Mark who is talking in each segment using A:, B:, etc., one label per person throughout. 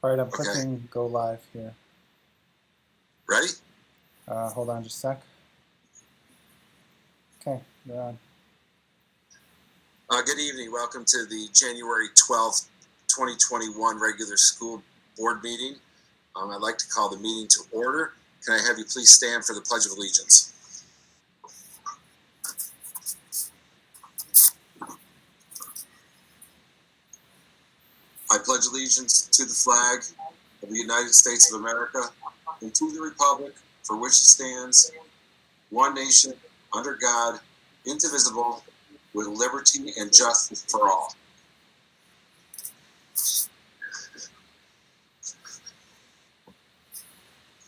A: All right, I'm
B: Okay.
A: clicking go live here.
B: Ready?
A: Hold on just a sec. Okay, you're on.
B: Good evening. Welcome to the January 12th, 2021 regular school board meeting. I'd like to call the meeting to order. Can I have you please stand for the Pledge of Allegiance? I pledge allegiance to the flag of the United States of America and to the republic for which it stands, one nation, under God, indivisible, with liberty and justice for all.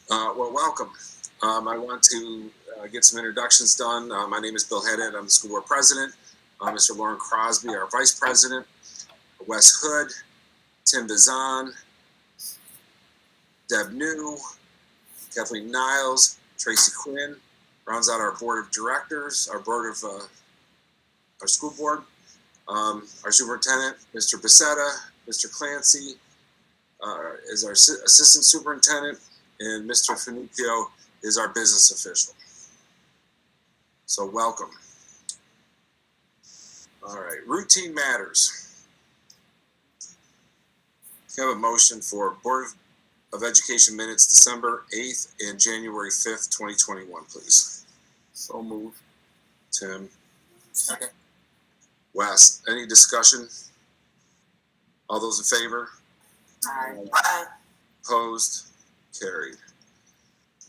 B: Well, welcome. I want to get some introductions done. My name is Bill Haddad. I'm the school board president. Mr. Lauren Crosby, our vice president. Wes Hood, Tim Bazan, Deb New, Kathleen Niles, Tracy Quinn, rounds out our board of directors, our board of our school board. Our superintendent, Mr. Bissetta, Mr. Clancy is our assistant superintendent, and Mr. Finuccio is our business official. So welcome. All right, routine matters. Can I have a motion for Board of Education minutes December 8th and January 5th, 2021, please?
C: So moved.
B: Tim.
C: Second.
B: Wes, any discussion? All those in favor?
C: Aye.
B: Opposed? Carried.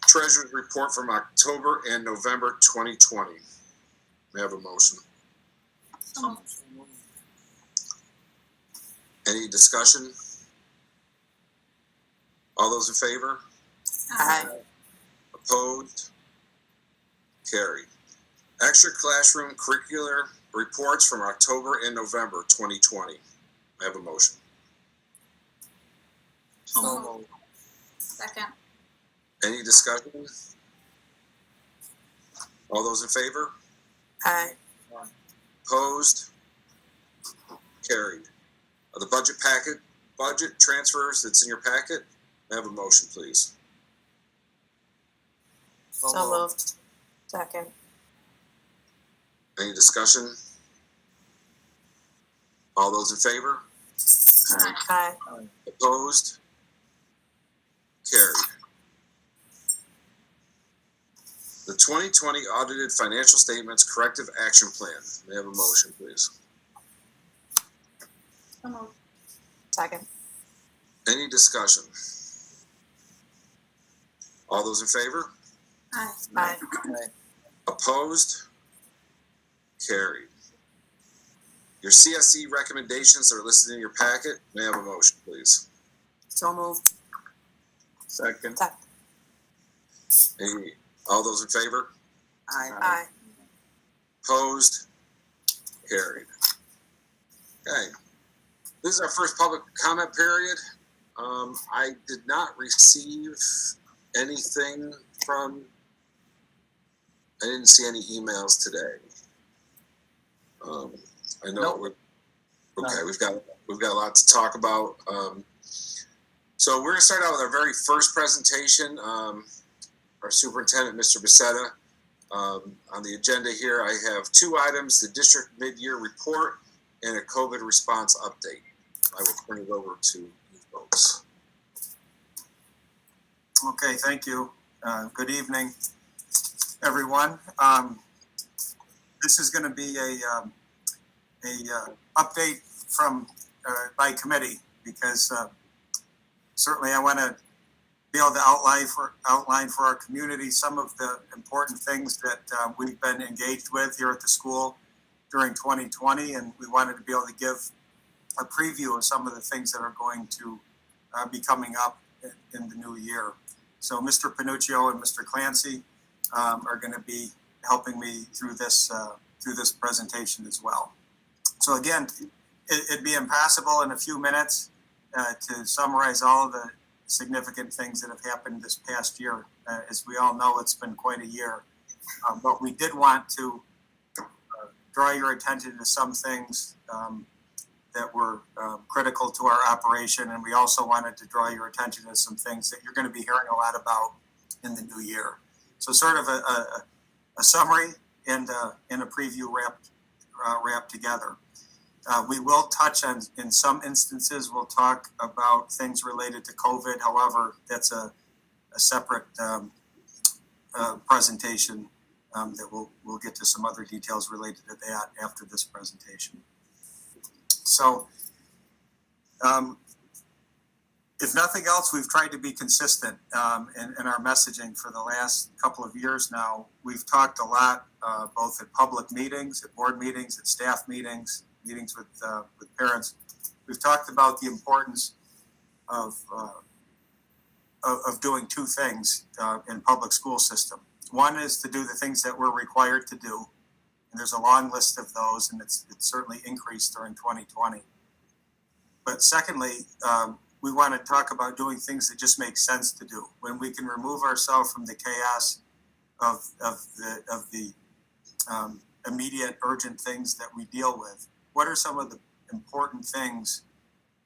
B: Treasurer's report from October and November 2020. May I have a motion? Any discussion? All those in favor?
C: Aye.
B: Opposed? Carried. Extra classroom curricular reports from October and November 2020. May I have a motion?
C: So moved.
D: Second.
B: Any discussion? All those in favor?
C: Aye.
B: Opposed? Carried. The budget transfers that's in your packet. May I have a motion, please?
C: So moved. Second.
B: Any discussion? All those in favor?
C: Aye.
B: Opposed? Carried. The 2020 audited financial statements corrective action plan. May I have a motion, please?
D: So moved.
C: Second.
B: Any discussion? All those in favor?
D: Aye.
C: Aye.
B: Opposed? Carried. Your CSE recommendations are listed in your packet. May I have a motion, please?
C: So moved.
B: Second.
C: Second.
B: All those in favor?
C: Aye. Aye.
B: Opposed? Carried. Okay. This is our first public comment period. I did not receive anything I didn't see any emails today. I know.
A: Nope.
B: Okay, we've got a lot to talk about. So we're going to start out with our very first presentation. Our superintendent, Mr. Bissetta. On the agenda here, I have two items: the district mid-year report and a COVID response update. I will turn it over to you folks.
E: Okay, thank you. Good evening, everyone. This is going to be a update from by committee, because certainly I want to be able to outline for our community some of the important things that we've been engaged with here at the school during 2020, and we wanted to be able to give a preview of some of the things that are going to be coming up in the new year. So Mr. Finuccio and Mr. Clancy are going to be helping me through this presentation as well. So again, it'd be impossible in a few minutes to summarize all of the significant things that have happened this past year. As we all know, it's been quite a year. But we did want to draw your attention to some things that were critical to our operation, and we also wanted to draw your attention to some things that you're going to be hearing a lot about in the new year. So sort of a summary and a preview wrapped together. We will touch on, in some instances, we'll talk about things related to COVID. However, that's a separate presentation that we'll get to some other details related to that after this presentation. So, if nothing else, we've tried to be consistent in our messaging for the last couple of years now. We've talked a lot, both at public meetings, at board meetings, at staff meetings, meetings with parents. We've talked about the importance of doing two things in public school system. One is to do the things that we're required to do, and there's a long list of those, and it's certainly increased during 2020. But secondly, we want to talk about doing things that just make sense to do, when we can remove ourselves from the chaos of the immediate urgent things that we deal with. What are some of the important things,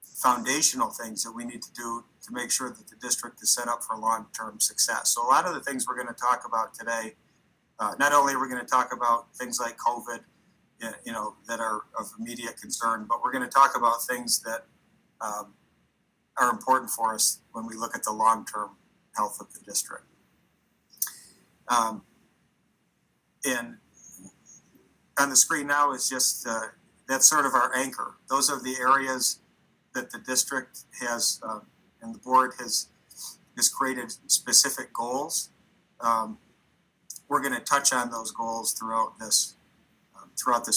E: foundational things that we need to do to make sure that the district is set up for long-term success? So a lot of the things we're going to talk about today, not only are we going to talk about things like COVID, that are of immediate concern, but we're going to talk about things that are important for us when we look at the long-term health of the district. And on the screen now is just, that's sort of our anchor. Those are the areas that the district has, and the board has created specific goals. We're going to touch on those goals throughout this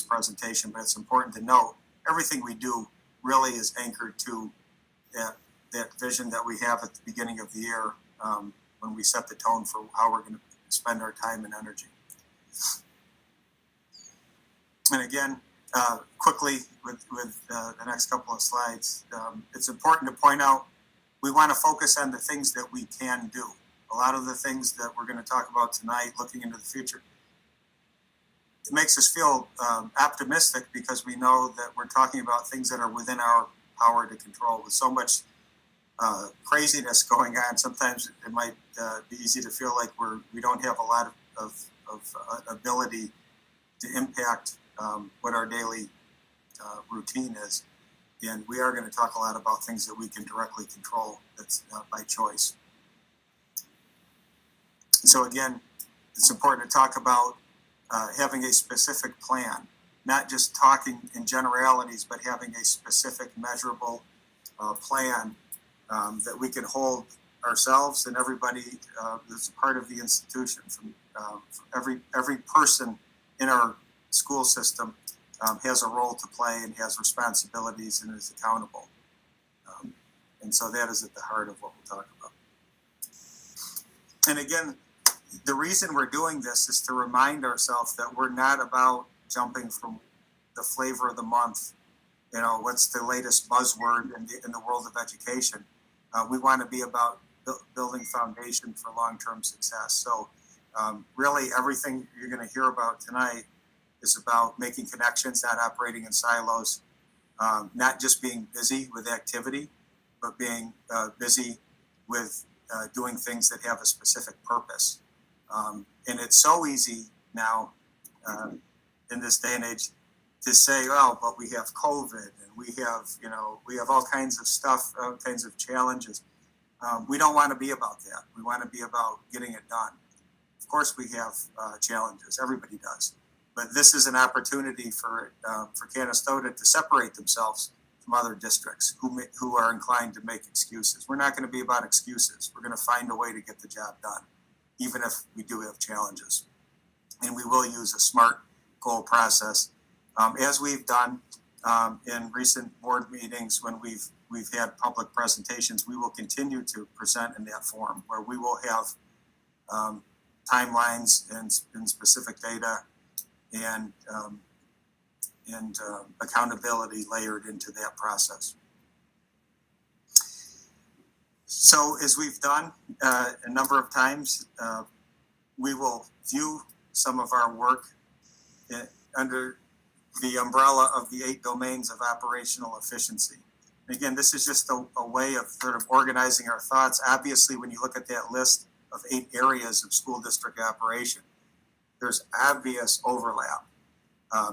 E: presentation, but it's important to note everything we do really is anchored to that vision that we have at the beginning of the year, when we set the tone for how we're going to spend our time and energy. And again, quickly with the next couple of slides, it's important to point out we want to focus on the things that we can do. A lot of the things that we're going to talk about tonight, looking into the future, it makes us feel optimistic because we know that we're talking about things that are within our power to control. With so much craziness going on, sometimes it might be easy to feel like we don't have a lot of ability to impact what our daily routine is. And we are going to talk a lot about things that we can directly control. That's by choice. So again, it's important to talk about having a specific plan, not just talking in generalities, but having a specific measurable plan that we can hold ourselves and everybody that's a part of the institution. From every person in our school system has a role to play and has responsibilities and is accountable. And so that is at the heart of what we'll talk about. And again, the reason we're doing this is to remind ourselves that we're not about jumping from the flavor of the month, what's the latest buzzword in the world of education. We want to be about building foundation for long-term success. So really everything you're going to hear about tonight is about making connections, not operating in silos, not just being busy with activity, but being busy with doing things that have a specific purpose. And it's so easy now in this day and age to say, well, but we have COVID and we have all kinds of stuff, all kinds of challenges. We don't want to be about that. We want to be about getting it done. Of course we have challenges, everybody does. But this is an opportunity for Canastota to separate themselves from other districts who are inclined to make excuses. We're not going to be about excuses. We're going to find a way to get the job done, even if we do have challenges. And we will use a SMART goal process, as we've done in recent board meetings when we've had public presentations. We will continue to present in that form where we will have timelines and specific data and accountability layered into that process. So as we've done a number of times, we will view some of our work the umbrella of the 8 domains of operational efficiency. And again, this is just a way of sort of organizing our thoughts. Obviously, when you look at that list of 8 areas of school district operation, there's obvious overlap.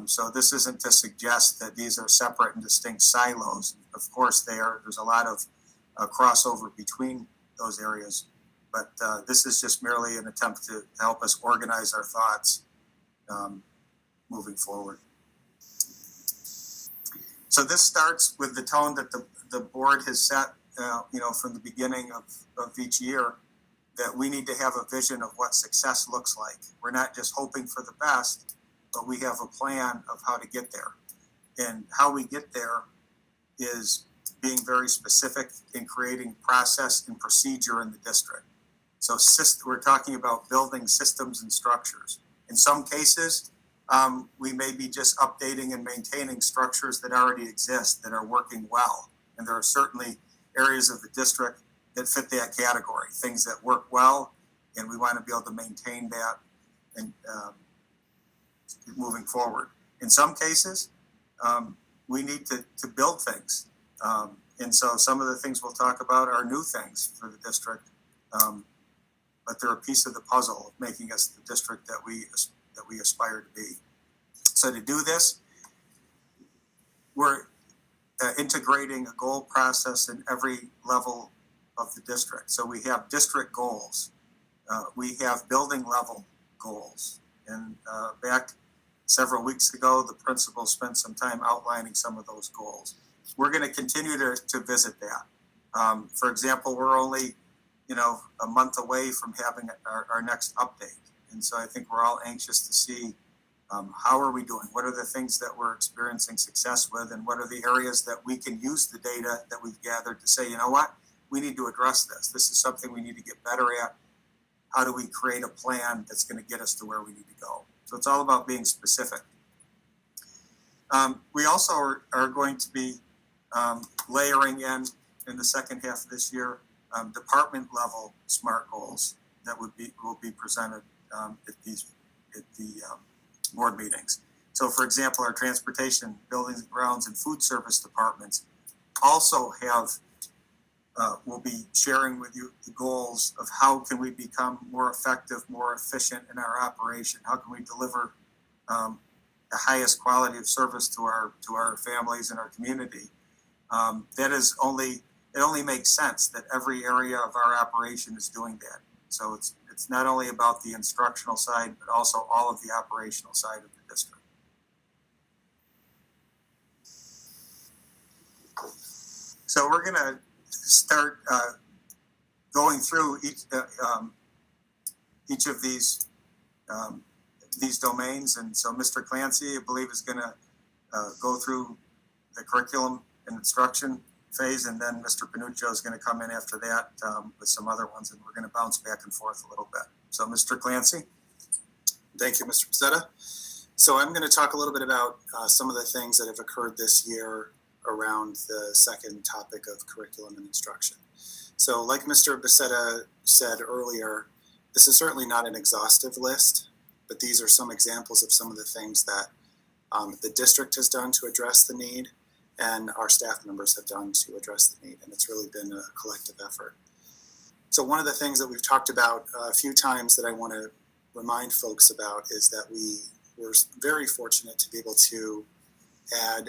E: So this isn't to suggest that these are separate and distinct silos. Of course they are. There's a lot of crossover between those areas, but this is just merely an attempt to help us organize our thoughts moving forward. So this starts with the tone that the board has set, from the beginning of each year, that we need to have a vision of what success looks like. We're not just hoping for the best, but we have a plan of how to get there. And how we get there is being very specific in creating process and procedure in the district. So we're talking about building systems and structures. In some cases, we may be just updating and maintaining structures that already exist that are working well. And there are certainly areas of the district that fit that category, things that work well, and we want to be able to maintain that and moving forward. In some cases, we need to build things. And so some of the things we'll talk about are new things for the district, but they're a piece of the puzzle of making us the district that we aspire to be. So to do this, we're integrating a goal process in every level of the district. So we have district goals. We have building level goals. And back several weeks ago, the principal spent some time outlining some of those goals. We're going to continue to visit that. For example, we're only, a month away from having our next update. And so I think we're all anxious to see how are we doing? What are the things that we're experiencing success with? And what are the areas that we can use the data that we've gathered to say, you know what? We need to address this. This is something we need to get better at. How do we create a plan that's going to get us to where we need to go? So it's all about being specific. We also are going to be layering in the second half of this year, department level SMART goals that will be presented at the board meetings. So for example, our transportation, buildings and grounds, and food service departments also will be sharing with you the goals of how can we become more effective, more efficient in our operation? How can we deliver the highest quality of service to our families and our community? It only makes sense that every area of our operation is doing that. So it's not only about the instructional side, but also all of the operational side of the district. So we're going to start going through each of these domains, and so Mr. Clancy, I believe, is going to go through the curriculum and instruction phase, and then Mr. Panuccio is going to come in after that with some other ones, and we're going to bounce back and forth a little bit. So, Mr. Clancy.
F: Thank you, Mr. Pizzetta. So I'm going to talk a little bit about some of the things that have occurred this year around the second topic of curriculum and instruction. So like Mr. Pizzetta said earlier, this is certainly not an exhaustive list, but these are some examples of some of the things that the district has done to address the need and our staff members have done to address the need. And it's really been a collective effort. So one of the things that we've talked about a few times that I want to remind folks about is that we were very fortunate to be able to add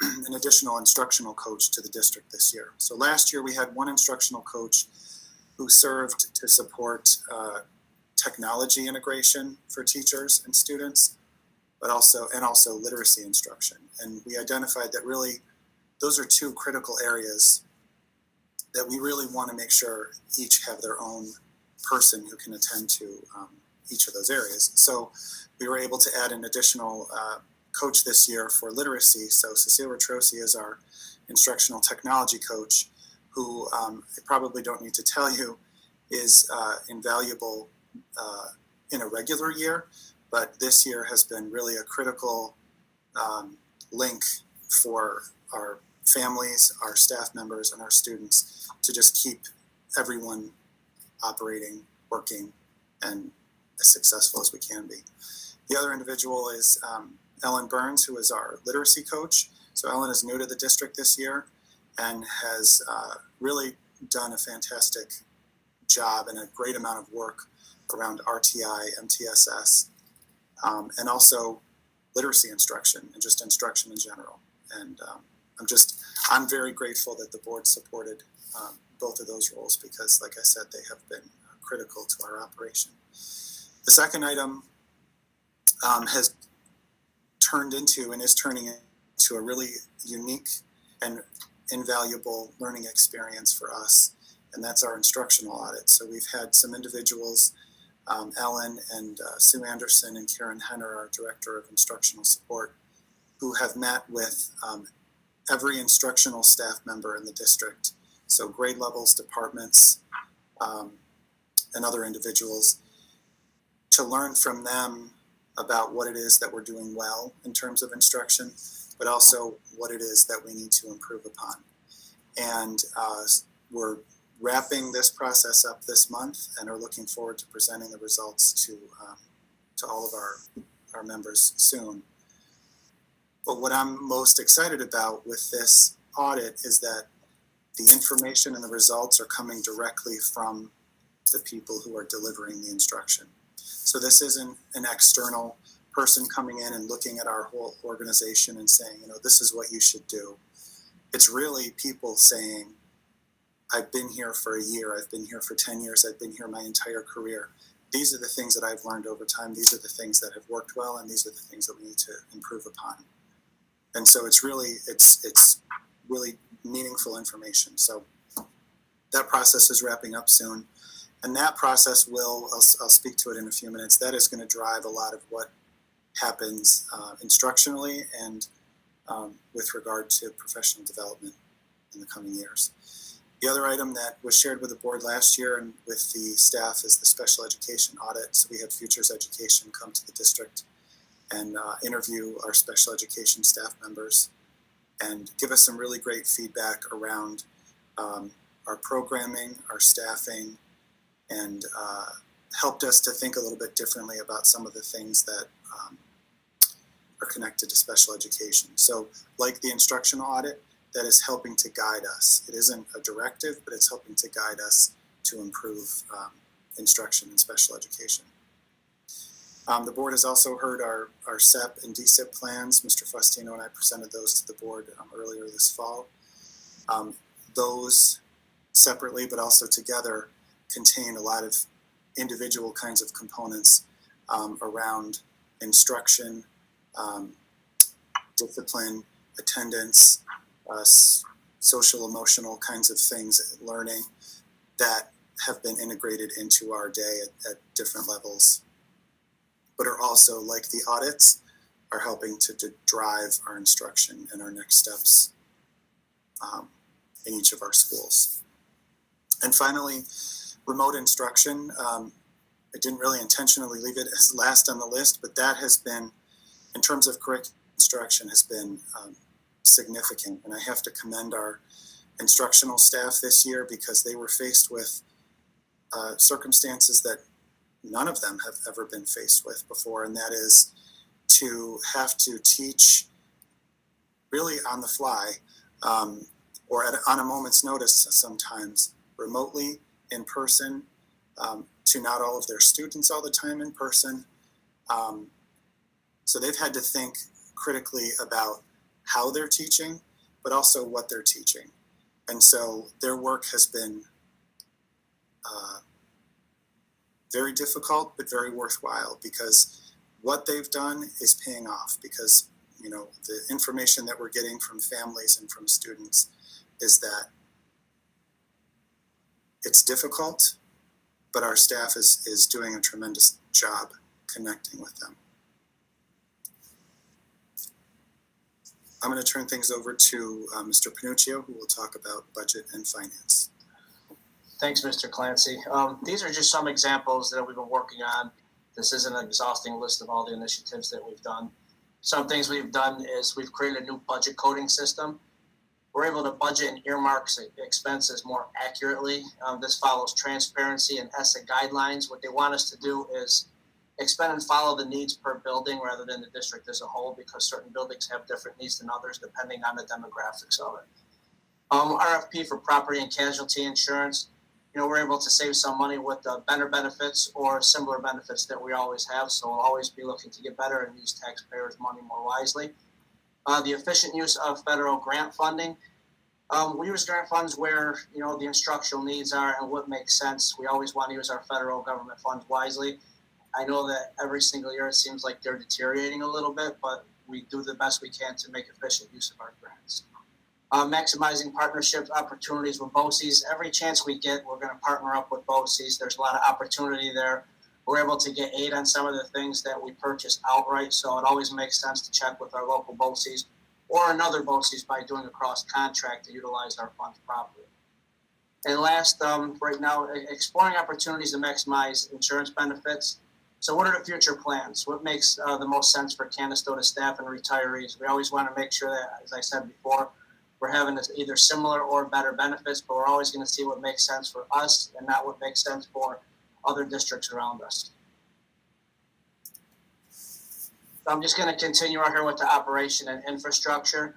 F: an additional instructional coach to the district this year. So last year we had one instructional coach who served to support technology integration for teachers and students, but also literacy instruction. And we identified that really those are two critical areas that we really want to make sure each have their own person who can attend to each of those areas. So we were able to add an additional coach this year for literacy. So Cecile Retrosi is our instructional technology coach, who I probably don't need to tell you is invaluable in a regular year, but this year has been really a critical link for our families, our staff members, and our students to just keep everyone operating, working, and as successful as we can be. The other individual is Ellen Burns, who is our literacy coach. So Ellen is new to the district this year and has really done a fantastic job and a great amount of work around RTI, MTSS, and also literacy instruction and just instruction in general. And I'm very grateful that the board supported both of those roles because, like I said, they have been critical to our operation. The second item has turned into and is turning into a really unique and invaluable learning experience for us, and that's our instructional audit. So we've had some individuals, Ellen and Sue Anderson and Karen Henner, our Director of Instructional Support, who have met with every instructional staff member in the district, so grade levels, departments, and other individuals, to learn from them about what it is that we're doing well in terms of instruction, but also what it is that we need to improve upon. And we're wrapping this process up this month and are looking forward to presenting the results to all of our members soon. But what I'm most excited about with this audit is that the information and the results are coming directly from the people who are delivering the instruction. So this isn't an external person coming in and looking at our whole organization and saying, this is what you should do. It's really people saying, I've been here for a year, I've been here for 10 years, I've been here my entire career. These are the things that I've learned over time. These are the things that have worked well, and these are the things that we need to improve upon. And so it's really meaningful information. So that process is wrapping up soon. And that process I'll speak to it in a few minutes, that is going to drive a lot of what happens instructionally and with regard to professional development in the coming years. The other item that was shared with the board last year and with the staff is the special education audit. So we had Futures Education come to the district and interview our special education staff members and give us some really great feedback around our programming, our staffing, and helped us to think a little bit differently about some of the things that are connected to special education. So like the instructional audit, that is helping to guide us. It isn't a directive, but it's helping to guide us to improve instruction in special education. The board has also heard our SEP and DSIP plans. Mr. Faustino and I presented those to the board earlier this fall. Those separately, but also together, contain a lot of individual kinds of components around instruction, discipline, attendance, social emotional kinds of things, learning that have been integrated into our day at different levels, but are also, like the audits, are helping to drive our instruction and our next steps in each of our schools. And finally, remote instruction. I didn't really intentionally leave it as last on the list, but that has been, in terms of curriculum instruction, has been significant. And I have to commend our instructional staff this year because they were faced with circumstances that none of them have ever been faced with before, and that is to have to teach really on the fly or on a moment's notice sometimes, remotely, in person, to not all of their students all the time in person. So they've had to think critically about how they're teaching, but also what they're teaching. And so their work has been very difficult, but very worthwhile, because what they've done is paying off, because the information that we're getting from families and from students is that it's difficult, but our staff is doing a tremendous job connecting with them. I'm going to turn things over to Mr. Panuccio, who will talk about budget and finance.
G: Thanks, Mr. Clancy. These are just some examples that we've been working on. This isn't an exhausting list of all the initiatives that we've done. Some things we've done is we've created a new budget coding system. We're able to budget and earmark expenses more accurately. This follows transparency and ESSA guidelines. What they want us to do is expand and follow the needs per building rather than the district as a whole, because certain buildings have different needs than others depending on the demographics of it. RFP for property and casualty insurance. We're able to save some money with better benefits or similar benefits that we always have. So we'll always be looking to get better and use taxpayers' money more wisely. The efficient use of federal grant funding. We use grant funds where, the instructional needs are and what makes sense. We always want to use our federal government funds wisely. I know that every single year it seems like they're deteriorating a little bit, but we do the best we can to make efficient use of our grants. Maximizing partnership opportunities with BOCES. Every chance we get, we're going to partner up with BOCES. There's a lot of opportunity there. We're able to get aid on some of the things that we purchase outright, so it always makes sense to check with our local BOCES or another BOCES by doing a cross contract to utilize our funds properly. And last, right now, exploring opportunities to maximize insurance benefits. So what are the future plans? What makes the most sense for Canastota staff and retirees? We always want to make sure that, as I said before, we're having either similar or better benefits, but we're always going to see what makes sense for us and not what makes sense for other districts around us. So I'm just going to continue right here with the operation and infrastructure.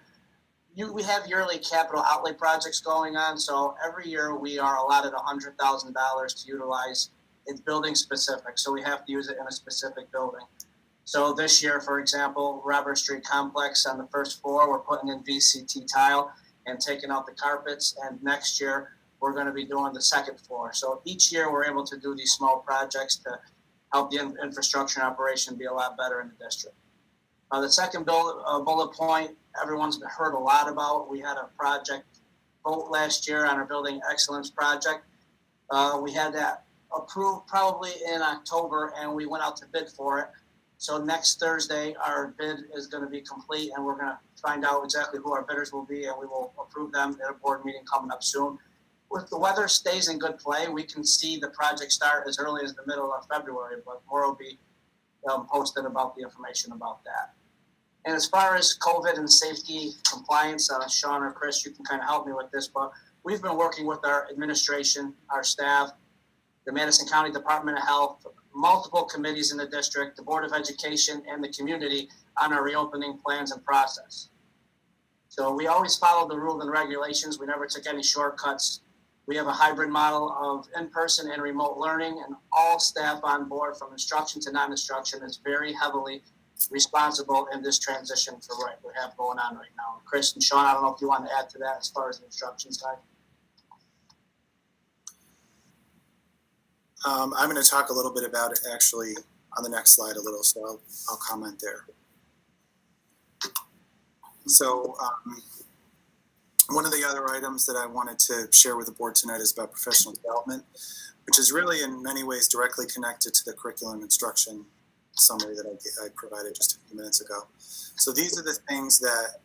G: We have yearly capital outlay projects going on. So every year we are allotted $100,000 to utilize. It's building specific, so we have to use it in a specific building. So this year, for example, Robert Street Complex on the first floor, we're putting in VCT tile and taking out the carpets. And next year, we're going to be doing the second floor. So each year, we're able to do these small projects to help the infrastructure and operation be a lot better in the district. The second bullet point, everyone's heard a lot about. We had a project vote last year on our Building Excellence project. We had that approved probably in October, and we went out to bid for it. So next Thursday, our bid is going to be complete, and we're going to find out exactly who our bidders will be, and we will approve them at a board meeting coming up soon. If the weather stays in good play, we can see the project start as early as the middle of February, but more will be posted about the information about that. And as far as COVID and safety compliance, Sean or Chris, you can kind of help me with this, but we've been working with our administration, our staff, the Madison County Department of Health, multiple committees in the district, the Board of Education, and the community on our reopening plans and process. So we always followed the rules and regulations. We never took any shortcuts. We have a hybrid model of in-person and remote learning, and all staff on board from instruction to non-instruction is very heavily responsible in this transition for what we have going on right now. Chris and Sean, I don't know if you want to add to that as far as the instruction side.
F: I'm going to talk a little bit about it actually on the next slide a little, so I'll comment there. So one of the other items that I wanted to share with the board tonight is about professional development, which is really in many ways directly connected to the curriculum instruction summary that I provided just a few minutes ago. So these are the things that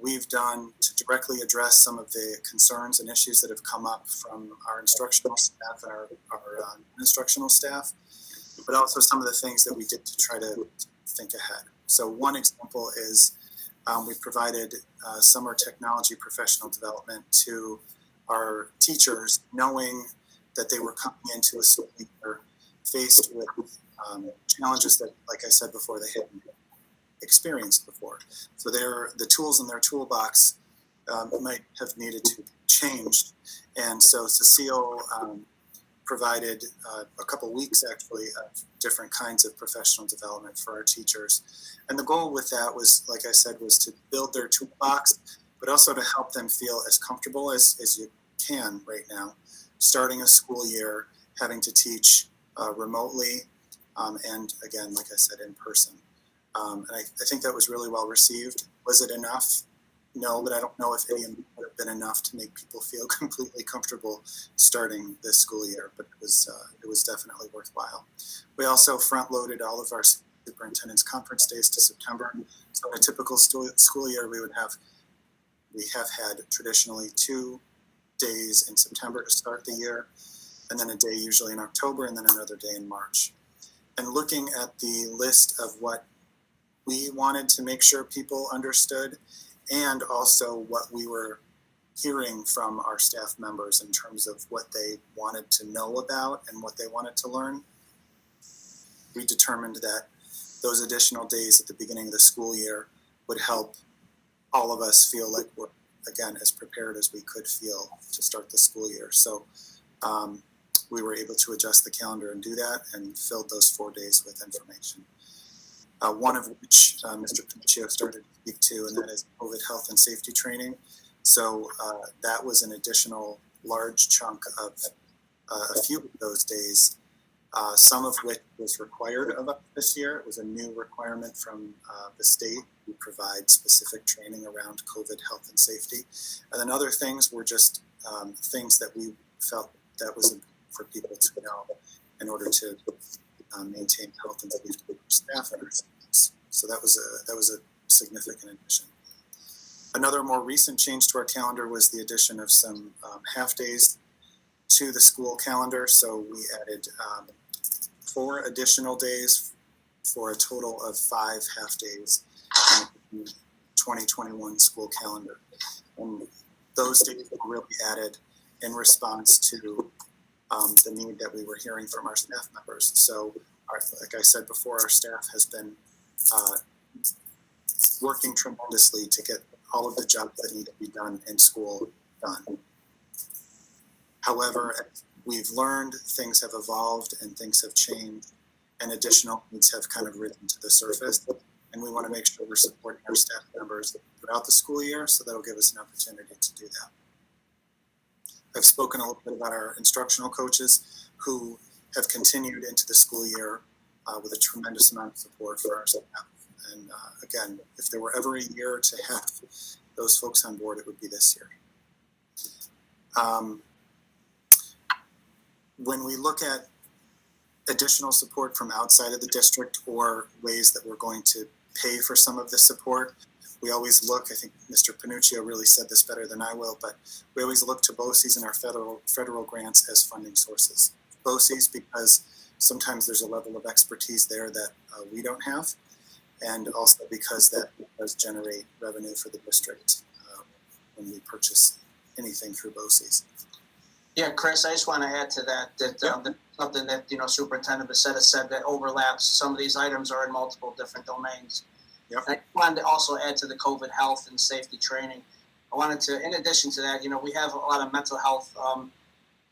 F: we've done to directly address some of the concerns and issues that have come up from our instructional staff and our instructional staff, but also some of the things that we did to try to think ahead. So one example is we provided summer technology professional development to our teachers, knowing that they were coming into a school year faced with challenges that, like I said before, they hadn't experienced before. So the tools in their toolbox might have needed to change. And so Cecile provided a couple weeks actually of different kinds of professional development for our teachers. And the goal with that was, like I said, was to build their toolbox, but also to help them feel as comfortable as you can right now, starting a school year, having to teach remotely, and again, like I said, in person. And I think that was really well received. Was it enough? No, but I don't know if any of it would have been enough to make people feel completely comfortable starting this school year, but it was definitely worthwhile. We also front-loaded all of our superintendent's conference days to September. So in a typical school year, we have had traditionally 2 days in September to start the year, and then a day usually in October, and then another day in March. And looking at the list of what we wanted to make sure people understood, and also what we were hearing from our staff members in terms of what they wanted to know about and what they wanted to learn. we determined that those additional days at the beginning of the school year would help all of us feel like we're, again, as prepared as we could feel to start the school year. So we were able to adjust the calendar and do that, and filled those 4 days with information. One of which Mr. Pinocchio started to speak to, and that is COVID health and safety training. So that was an additional large chunk of a few of those days, some of which was required of us this year. It was a new requirement from the state. We provide specific training around COVID health and safety. And then other things were just things that we felt that was important for people to know in order to maintain health and safety for staff and our students. So that was a significant addition. Another more recent change to our calendar was the addition of some half days to the school calendar. So we added 4 additional days for a total of 5 half days in the 2021 school calendar. And those days were really added in response to the need that we were hearing from our staff members. So, like I said before, our staff has been working tremendously to get all of the jobs that need to be done in school done. However, as we've learned, things have evolved and things have changed, and additional needs have kind of risen to the surface. And we want to make sure we're supporting our staff members throughout the school year, so that'll give us an opportunity to do that. I've spoken a little bit about our instructional coaches who have continued into the school year with a tremendous amount of support for our staff. And again, if there were ever a year to have those folks on board, it would be this year. When we look at additional support from outside of the district or ways that we're going to pay for some of the support, we always look, I think Mr. Pinocchio really said this better than I will, but we always look to BOCES and our federal grants as funding sources. BOCES because sometimes there's a level of expertise there that we don't have, and also because that does generate revenue for the district when we purchase anything through BOCES.
G: Yeah, Chris, I just want to add to that something that Superintendent Becerra said that overlaps. Some of these items are in multiple different domains.
F: Yep.
G: I wanted to also add to the COVID health and safety training. I wanted to, in addition to that, we have a lot of mental health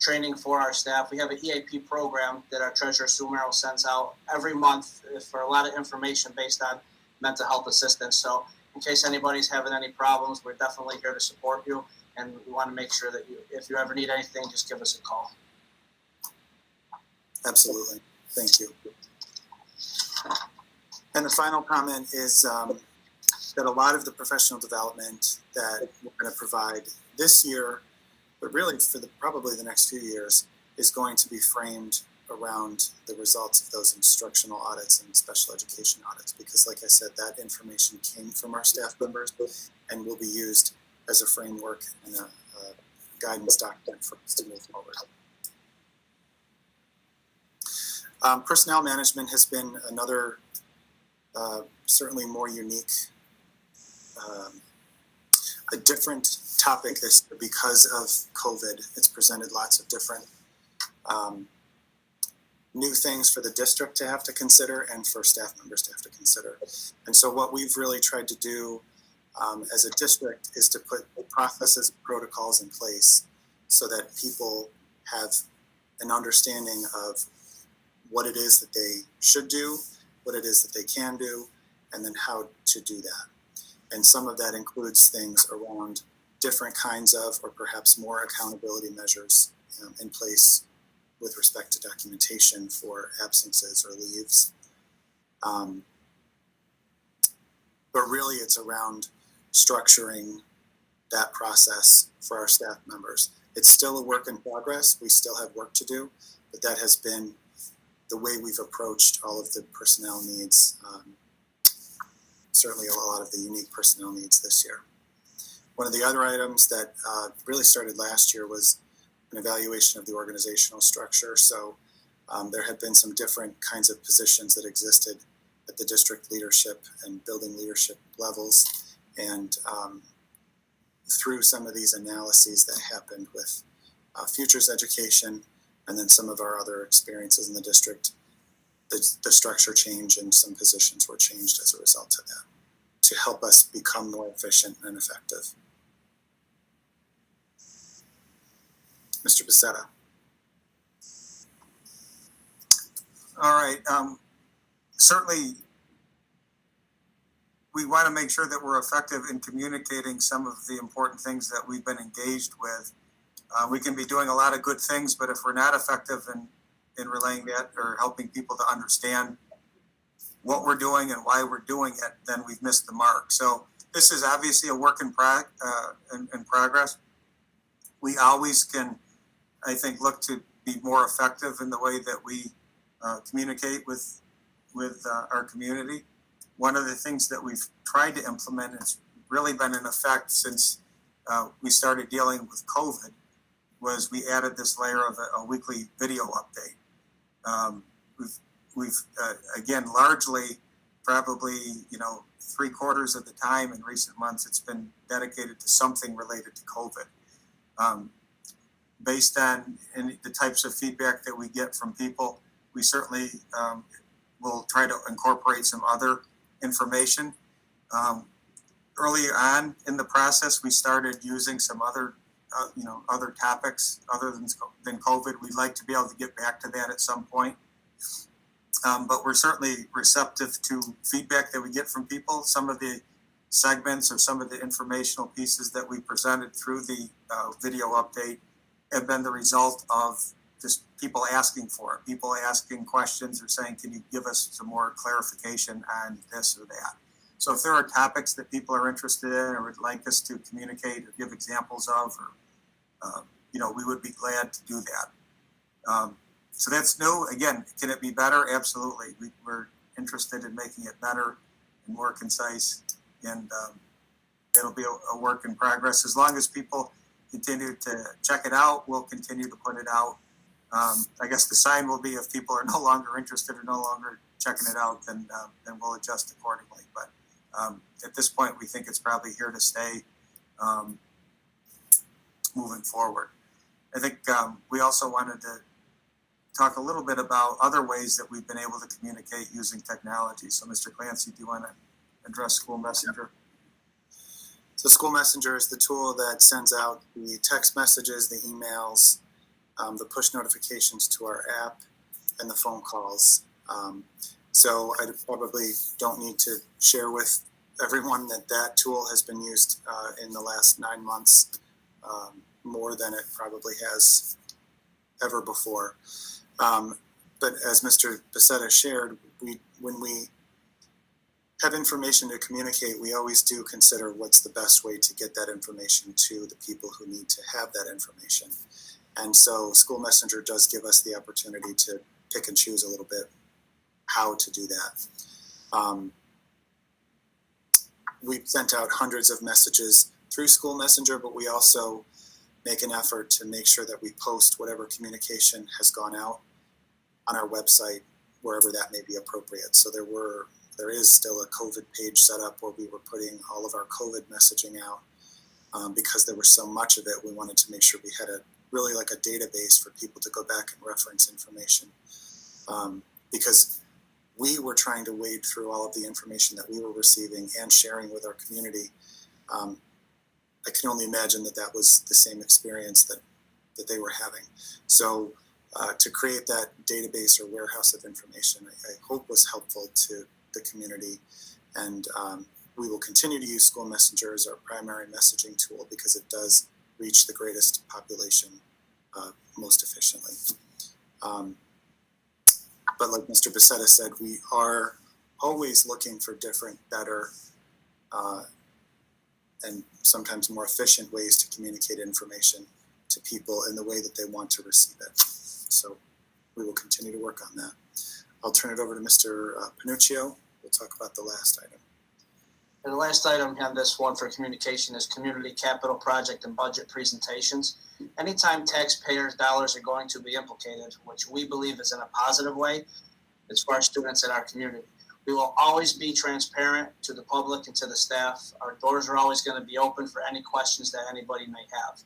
G: training for our staff. We have an EAP program that our treasurer, Sue Merrill, sends out every month for a lot of information based on mental health assistance. So in case anybody's having any problems, we're definitely here to support you. And we want to make sure that if you ever need anything, just give us a call.
F: Absolutely. Thank you. And the final comment is that a lot of the professional development that we're going to provide this year, but really for probably the next few years, is going to be framed around the results of those instructional audits and special education audits. Because like I said, that information came from our staff members and will be used as a framework and a guidance document for us to move forward. Personnel management has been another certainly more unique, a different topic this year because of COVID. It's presented lots of different new things for the district to have to consider and for staff members to have to consider. And so what we've really tried to do as a district is to put processes and protocols in place so that people have an understanding of what it is that they should do, what it is that they can do, and then how to do that. And some of that includes things around different kinds of, or perhaps more accountability measures in place with respect to documentation for absences or leaves. But really it's around structuring that process for our staff members. It's still a work in progress. We still have work to do, but that has been the way we've approached all of the personnel needs, certainly a lot of the unique personnel needs this year. One of the other items that really started last year was an evaluation of the organizational structure. So there had been some different kinds of positions that existed at the district leadership and building leadership levels. And through some of these analyses that happened with futures education and then some of our other experiences in the district, the structure change and some positions were changed as a result of that to help us become more efficient and effective. Mr. Becerra.
E: All right. Certainly, we want to make sure that we're effective in communicating some of the important things that we've been engaged with. We can be doing a lot of good things, but if we're not effective in relaying that or helping people to understand what we're doing and why we're doing it, then we've missed the mark. So this is obviously a work in progress. We always can, I think, look to be more effective in the way that we communicate with our community. One of the things that we've tried to implement, it's really been in effect since we started dealing with COVID, was we added this layer of a weekly video update. We've again, largely, probably, 3/4 of the time in recent months, it's been dedicated to something related to COVID. Based on the types of feedback that we get from people, we certainly will try to incorporate some other information. Earlier on in the process, we started using some other topics other than COVID. We'd like to be able to get back to that at some point. But we're certainly receptive to feedback that we get from people. Some of the segments or some of the informational pieces that we presented through the video update have been the result of just people asking for it, people asking questions or saying, can you give us some more clarification on this or that? So if there are topics that people are interested in or would like us to communicate or give examples of, or, we would be glad to do that. So that's new. Again, can it be better? Absolutely. We're interested in making it better and more concise, and it'll be a work in progress. As long as people continue to check it out, we'll continue to put it out. I guess the sign will be if people are no longer interested or no longer checking it out, then we'll adjust accordingly. But at this point, we think it's probably here to stay moving forward. I think we also wanted to talk a little bit about other ways that we've been able to communicate using technology. So, Mr. Clancy, do you want to address School Messenger?
F: So School Messenger is the tool that sends out the text messages, the emails, the push notifications to our app, and the phone calls. So I probably don't need to share with everyone that tool has been used in the last 9 months, more than it probably has ever before. But as Mr. Becerra shared, when we have information to communicate, we always do consider what's the best way to get that information to the people who need to have that information. And so School Messenger does give us the opportunity to pick and choose a little bit how to do that. We've sent out hundreds of messages through School Messenger, but we also make an effort to make sure that we post whatever communication has gone out on our website, wherever that may be appropriate. So there is still a COVID page set up where we were putting all of our COVID messaging out because there was so much of it. We wanted to make sure we had really like a database for people to go back and reference information because we were trying to wade through all of the information that we were receiving and sharing with our community. I can only imagine that was the same experience that they were having. So to create that database or warehouse of information, I hope was helpful to the community. And we will continue to use School Messenger as our primary messaging tool because it does reach the greatest population most efficiently. But like Mr. Becerra said, we are always looking for different, better, and sometimes more efficient ways to communicate information to people in the way that they want to receive it. So we will continue to work on that. I'll turn it over to Mr. Panuccio. We'll talk about the last item.
G: And the last item on this one for communication is community capital project and budget presentations. Anytime taxpayers' dollars are going to be implicated, which we believe is in a positive way, it's for our students in our community. We will always be transparent to the public and to the staff. Our doors are always going to be open for any questions that anybody may have.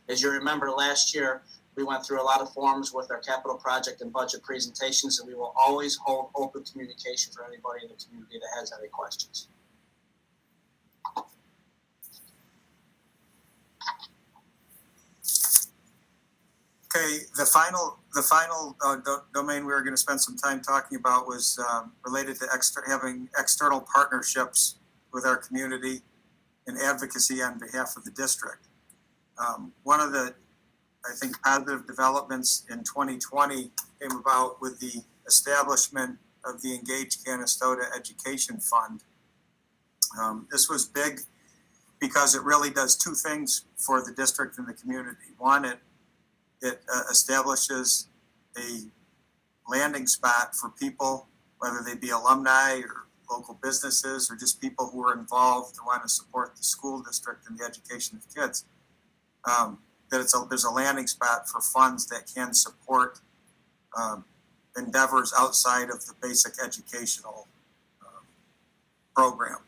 G: As you remember, last year, We went through a lot of forms with our capital project and budget presentations, and we will always hold open communication for anybody in the community that has any questions.
E: Okay, the final domain we were going to spend some time talking about was related to having external partnerships with our community and advocacy on behalf of the district. One of the, I think, positive developments in 2020 came about with the establishment of the Engage Canastota Education Fund. This was big because it really does two things for the district and the community. One, it establishes a landing spot for people, whether they be alumni or local businesses or just people who are involved and want to support the school district and the education of kids. There's a landing spot for funds that can support endeavors outside of the basic educational program.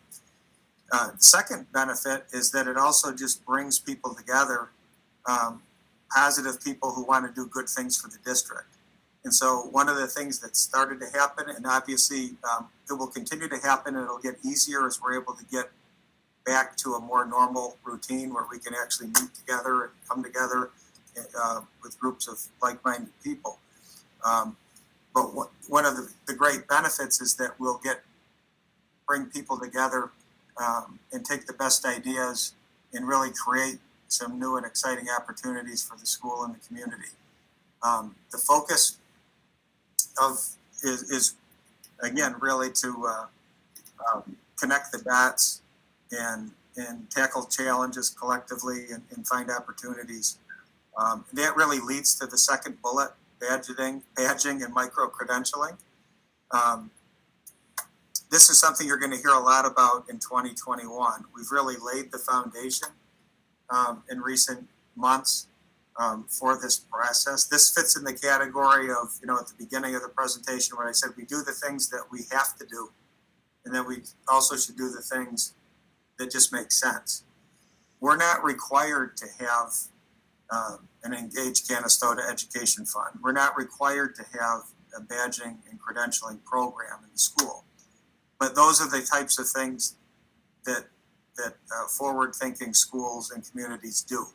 E: The second benefit is that it also just brings people together, positive people who want to do good things for the district. And so one of the things that started to happen, and obviously it will continue to happen, and it'll get easier as we're able to get back to a more normal routine where we can actually meet together and come together with groups of like-minded people. But one of the great benefits is that we'll bring people together and take the best ideas and really create some new and exciting opportunities for the school and the community. The focus is again really to connect the dots and tackle challenges collectively and find opportunities. That really leads to the second bullet: badging and micro-credentialing. This is something you're going to hear a lot about in 2021. We've really laid the foundation in recent months for this process. This fits in the category of, at the beginning of the presentation where I said we do the things that we have to do, and then we also should do the things that just make sense. We're not required to have an Engage Canastota Education Fund. We're not required to have a badging and credentialing program in the school. But those are the types of things that forward-thinking schools and communities do.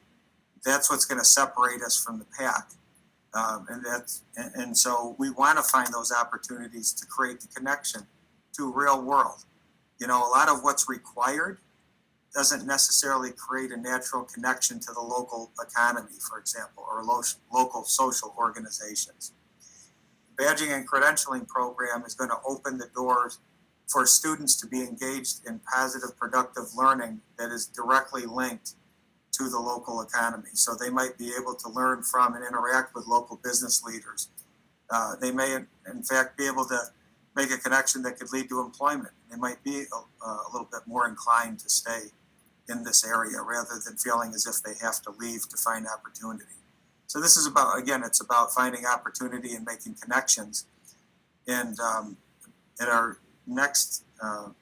E: That's what's going to separate us from the pack. And so we want to find those opportunities to create the connection to real world. A lot of what's required doesn't necessarily create a natural connection to the local economy, for example, or local social organizations. The badging and credentialing program is going to open the doors for students to be engaged in positive, productive learning that is directly linked to the local economy. So they might be able to learn from and interact with local business leaders. They may, in fact, be able to make a connection that could lead to employment. They might be a little bit more inclined to stay in this area rather than feeling as if they have to leave to find opportunity. So this is about, again, it's about finding opportunity and making connections. And at our next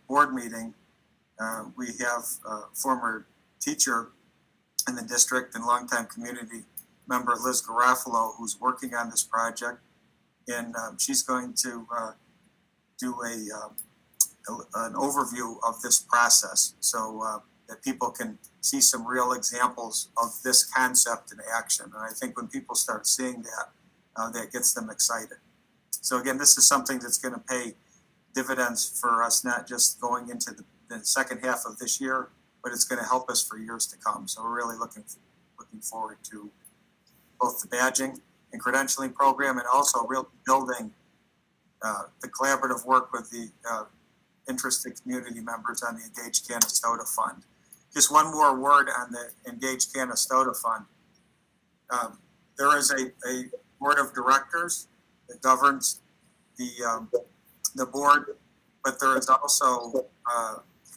E: board meeting, we have a former teacher in the district and longtime community member Liz Garofalo, who's working on this project, and she's going to do an overview of this process so that people can see some real examples of this concept in action. And I think when people start seeing that, that gets them excited. So again, this is something that's going to pay dividends for us, not just going into the second half of this year, but it's going to help us for years to come. So we're really looking forward to both the badging and credentialing program and also really building the collaborative work with the interested community members on the Engage Canastota Fund. Just one more word on the Engage Canastota Fund. There is a board of directors that governs the board, but there is also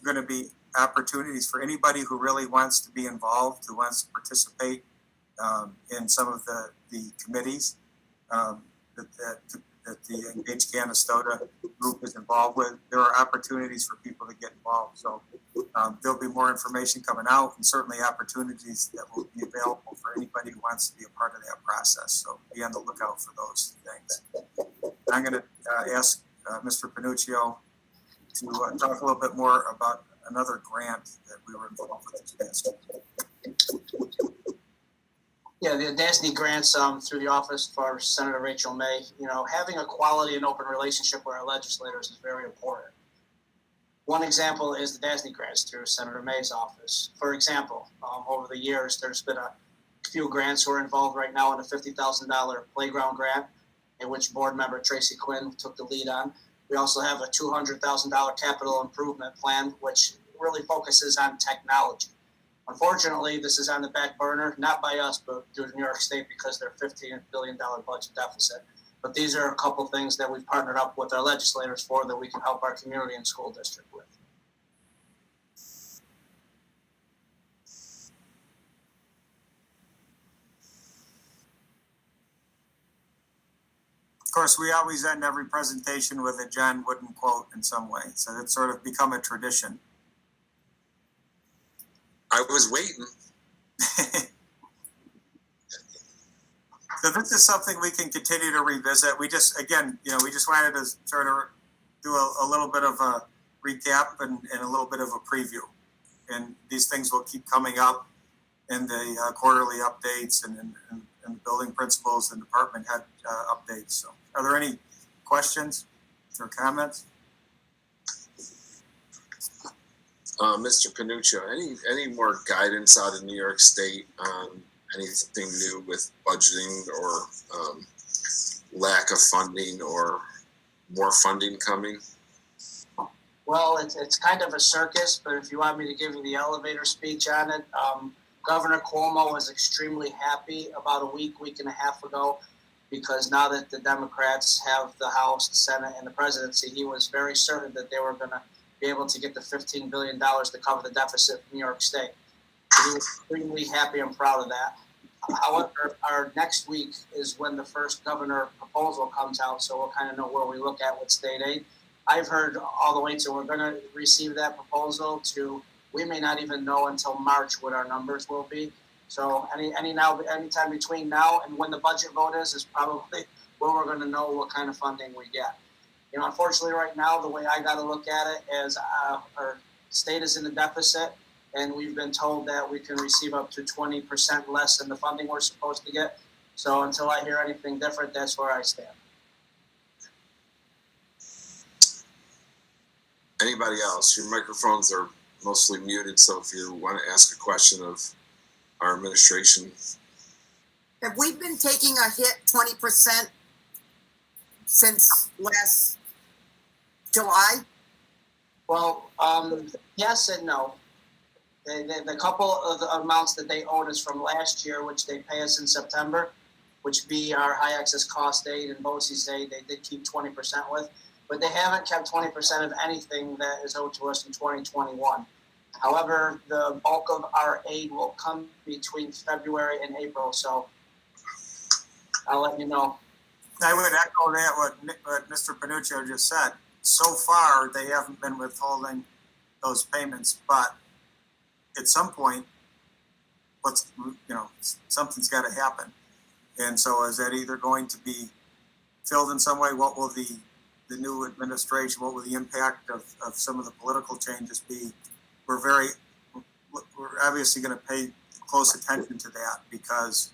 E: going to be opportunities for anybody who really wants to be involved, who wants to participate in some of the committees that the Engaged Canastota group is involved with, there are opportunities for people to get involved. So there'll be more information coming out, and certainly opportunities that will be available for anybody who wants to be a part of that process. So be on the lookout for those things. I'm going to ask Mr. Panuccio to talk a little bit more about another grant that we were involved with this past year.
G: Yeah, the DASNY grants through the office for Senator Rachel May. You know, having a quality and open relationship with our legislators is very important. One example is the DASNY grants through Senator May's office. For example, over the years, there's been a few grants who are involved right now in a $50,000 playground grant, in which board member Tracy Quinn took the lead on. We also have a $200,000 capital improvement plan, which really focuses on technology. Unfortunately, this is on the back burner, not by us, but due to New York State because they're $15 billion budget deficit. But these are a couple things that we've partnered up with our legislators for that we can help our community and school district with.
E: Of course, we always end every presentation with a John Wooden quote in some way. So that's sort of become a tradition.
B: I was waiting.
E: So this is something we can continue to revisit. We just, again, we just wanted to sort of do a little bit of a recap and a little bit of a preview. And these things will keep coming up in the quarterly updates and the building principals and department head updates. So are there any questions or comments?
B: Mr. Panuccio, any more guidance out of New York State on anything new with budgeting or lack of funding or more funding coming?
G: Well, it's kind of a circus, but if you want me to give you the elevator speech on it, Governor Cuomo was extremely happy about a week and a half ago, because now that the Democrats have the House, the Senate, and the presidency, he was very certain that they were going to be able to get the $15 billion to cover the deficit in New York State. So he was extremely happy and proud of that. However, our next week is when the first governor proposal comes out, so we'll kind of know where we look at with state aid. I've heard all the way to we're going to receive that proposal to we may not even know until March what our numbers will be. So anytime between now and when the budget vote is probably where we're going to know what kind of funding we get. Unfortunately, right now, the way I got to look at it is our state is in the deficit, and we've been told that we can receive up to 20% less than the funding we're supposed to get. So until I hear anything different, that's where I stand.
B: Anybody else? Your microphones are mostly muted, so if you want to ask a question of our administration.
C: Have we been taking a hit 20% since last July?
G: Well, yes and no. The couple of the amounts that they owed us from last year, which they pay us in September, which be our high excess cost aid and BOCES aid, they did keep 20% with, but they haven't kept 20% of anything that is owed to us in 2021. However, the bulk of our aid will come between February and April, so I'll let you know.
E: I would echo that what Mr. Panuccio just said. So far, they haven't been withholding those payments, but at some point, something's got to happen. And so is that either going to be filled in some way? What will the new administration, what will the impact of some of the political changes be? We're obviously going to pay close attention to that, because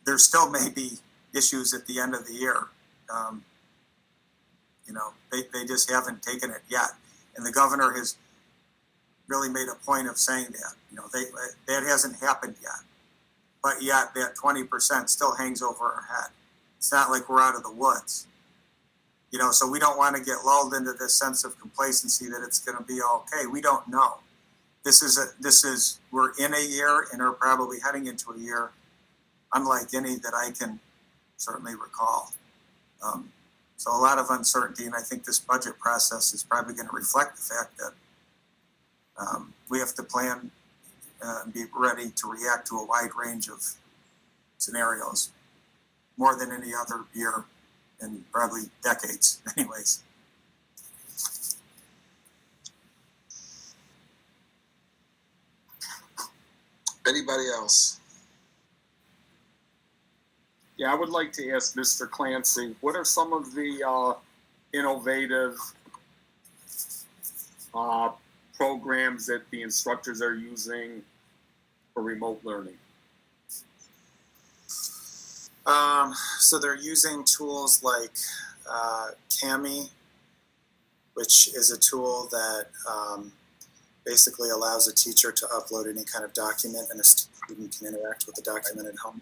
E: there still may be issues at the end of the year. They just haven't taken it yet. And the governor has really made a point of saying that, that hasn't happened yet. But yet that 20% still hangs over our head. It's not like we're out of the woods. So we don't want to get lulled into this sense of complacency that it's going to be okay. We don't know. We're in a year and are probably heading into a year unlike any that I can certainly recall. So a lot of uncertainty, and I think this budget process is probably going to reflect the fact that we have to plan and be ready to react to a wide range of scenarios. more than any other year in probably decades anyways.
B: Anybody else?
H: Yeah, I would like to ask Mr. Clancy, what are some of the innovative programs that the instructors are using for remote learning?
F: So they're using tools like Cami, which is a tool that basically allows a teacher to upload any kind of document and a student can interact with the document at home.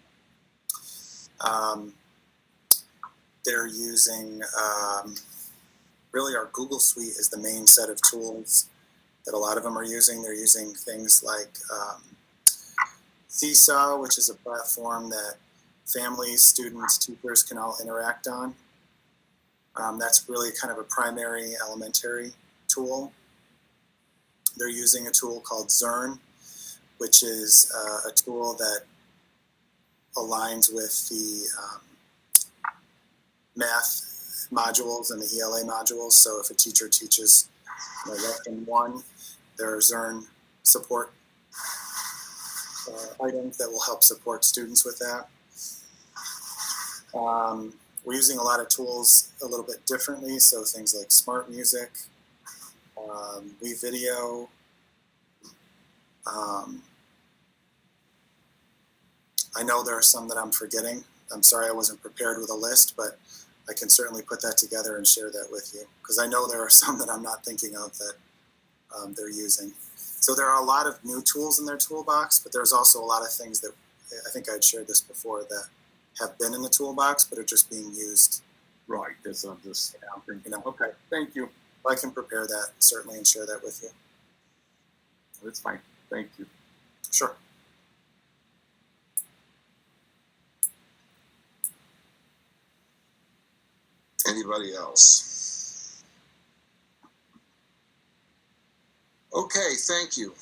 F: They're using, really our Google Suite is the main set of tools that a lot of them are using. They're using things like Seesaw, which is a platform that families, students, teachers can all interact on. That's really kind of a primary elementary tool. They're using a tool called Zern, which is a tool that aligns with the math modules and the ELA modules. So if a teacher teaches lesson 1, there are Zern support items that will help support students with that. We're using a lot of tools a little bit differently, so things like Smart Music, WeVideo, I know there are some that I'm forgetting. I'm sorry I wasn't prepared with a list, but I can certainly put that together and share that with you, because I know there are some that I'm not thinking of that they're using. So there are a lot of new tools in their toolbox, but there's also a lot of things that I think I'd shared this before that have been in the toolbox but are just being used.
H: Right, that's I'm just thinking. Okay, thank you.
F: I can prepare that certainly and share that with you.
H: That's fine. Thank you.
F: Sure.
B: Anybody else? Okay, thank you.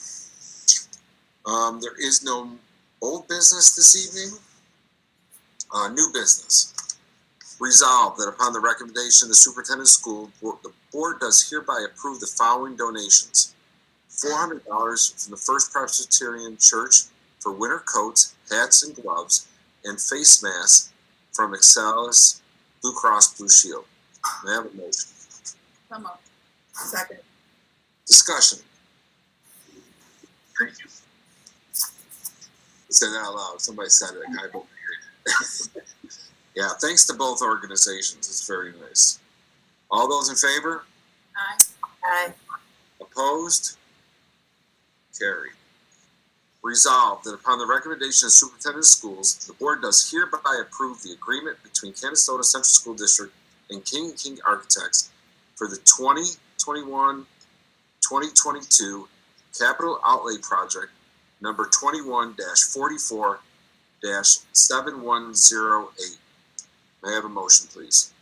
B: There is no old business this evening. New business. Resolved that upon the recommendation of the superintendent of school, the board does hereby approve the following donations. $400 from the First Presbyterian Church for winter coats, hats, and gloves, and face masks from Excellis Blue Cross Blue Shield. May I have a motion?
D: So moved.
C: Second.
B: Discussion. Thank you. Say that out loud. Somebody said it. I hope you heard it. Yeah, thanks to both organizations. It's very nice. All those in favor?
D: Aye.
C: Aye.
B: Opposed? Carried. Resolved that upon the recommendation of the superintendent of schools, the board does hereby approve the agreement between Canastota Central School District and King & King Architects for the 2021-2022 Capital Outlay Project number 21-44-7108. May I have a motion, please?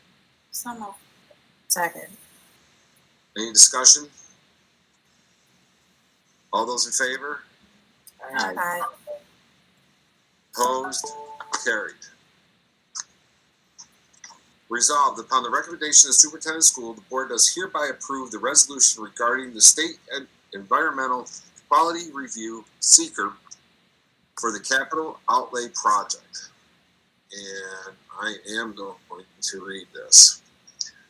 D: So moved.
C: Second.
B: Any discussion? All those in favor?
C: Aye.
B: Opposed? Carried. Resolved upon the recommendation of the superintendent of school, the board does hereby approve the resolution regarding the state environmental quality review seeker for the capital outlay project. And I am going to read this.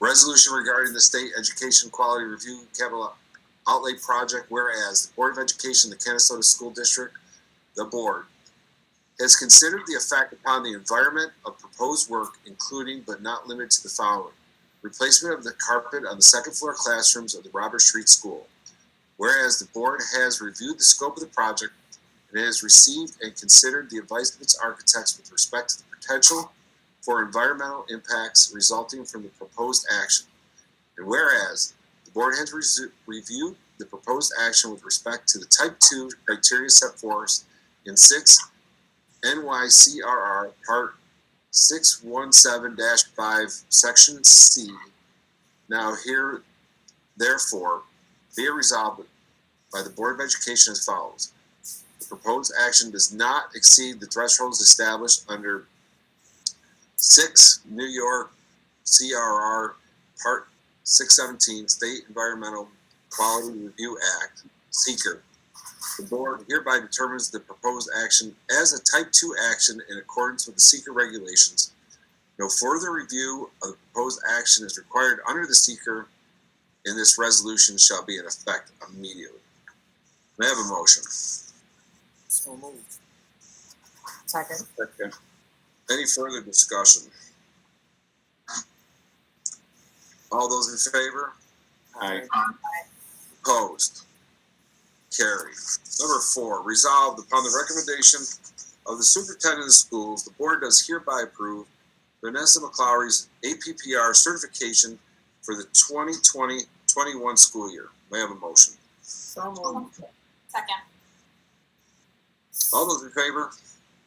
B: Resolution regarding the state education quality review capital outlay project, whereas the Board of Education, the Canastota School District, the board, has considered the effect upon the environment of proposed work, including but not limited to the following: replacement of the carpet on the second floor classrooms of the Robert Street School. Whereas the board has reviewed the scope of the project and has received and considered the advice of its architects with respect to the potential for environmental impacts resulting from the proposed action. And whereas the board has reviewed the proposed action with respect to the Type 2 criteria set forth in 6 NYCRR Part 617-5, Section C. Now here, therefore, be it resolved by the Board of Education as follows. The proposed action does not exceed the thresholds established under 6, New York CRR Part 617 State Environmental Quality Review Act, seeker. The board hereby determines the proposed action as a type 2 action in accordance with the seeker regulations. No further review of the proposed action is required under the seeker, and this resolution shall be in effect immediately. May I have a motion?
F: So moved.
C: Second.
B: Any further discussion? All those in favor?
H: Aye.
B: Opposed? Carried. Number 4, resolved upon the recommendation of the superintendent of schools, the board does hereby approve Vanessa McClowry's APPR certification for the 2020-21 school year. May I have a motion?
C: So moved.
D: Second.
B: All those in favor?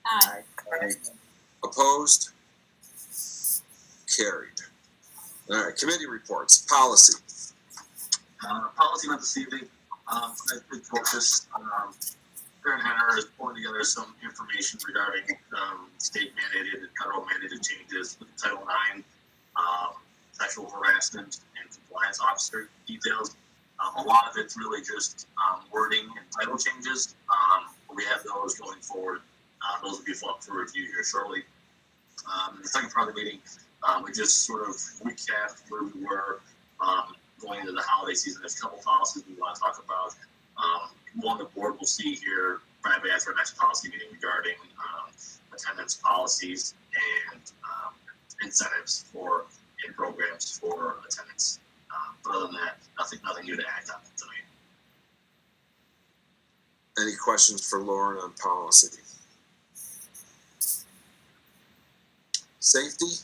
D: Aye.
B: Opposed? Carried. All right, committee reports, policy.
I: Policy met this evening. I did focus on Karen Henner is pulling together some information regarding state mandated and federal mandated changes with Title IX, sexual harassment and compliance officer details. A lot of it's really just wording and title changes. We have those going forward. Those will be up for review here shortly. The second part of the meeting, we just sort of recapped where we were going into the holiday season. There's a couple policies we want to talk about. One the board will see here right after our next policy meeting regarding attendance policies and incentives for and programs for attendance. But other than that, nothing new to add on tonight.
B: Any questions for Lauren on policy? Safety?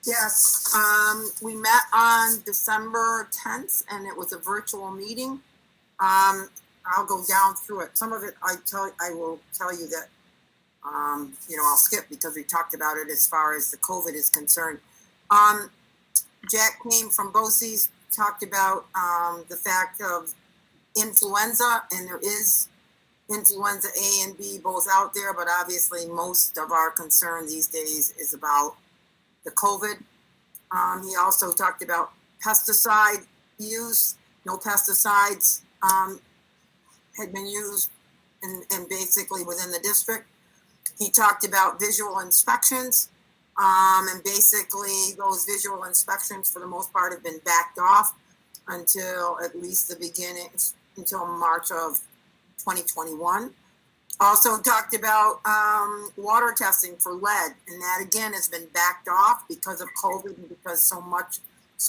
C: Yes, we met on December 10th and it was a virtual meeting. I'll go down through it. Some of it I will tell you that, I'll skip because we talked about it as far as the COVID is concerned. Jack came from BOCES, talked about the fact of influenza, and there is influenza A and B both out there, but obviously most of our concern these days is about the COVID. He also talked about pesticide use. No pesticides had been used and basically within the district. He talked about visual inspections, and basically those visual inspections for the most part have been backed off until at least the beginning, until March of 2021. Also talked about water testing for lead, and that again has been backed off because of COVID and because so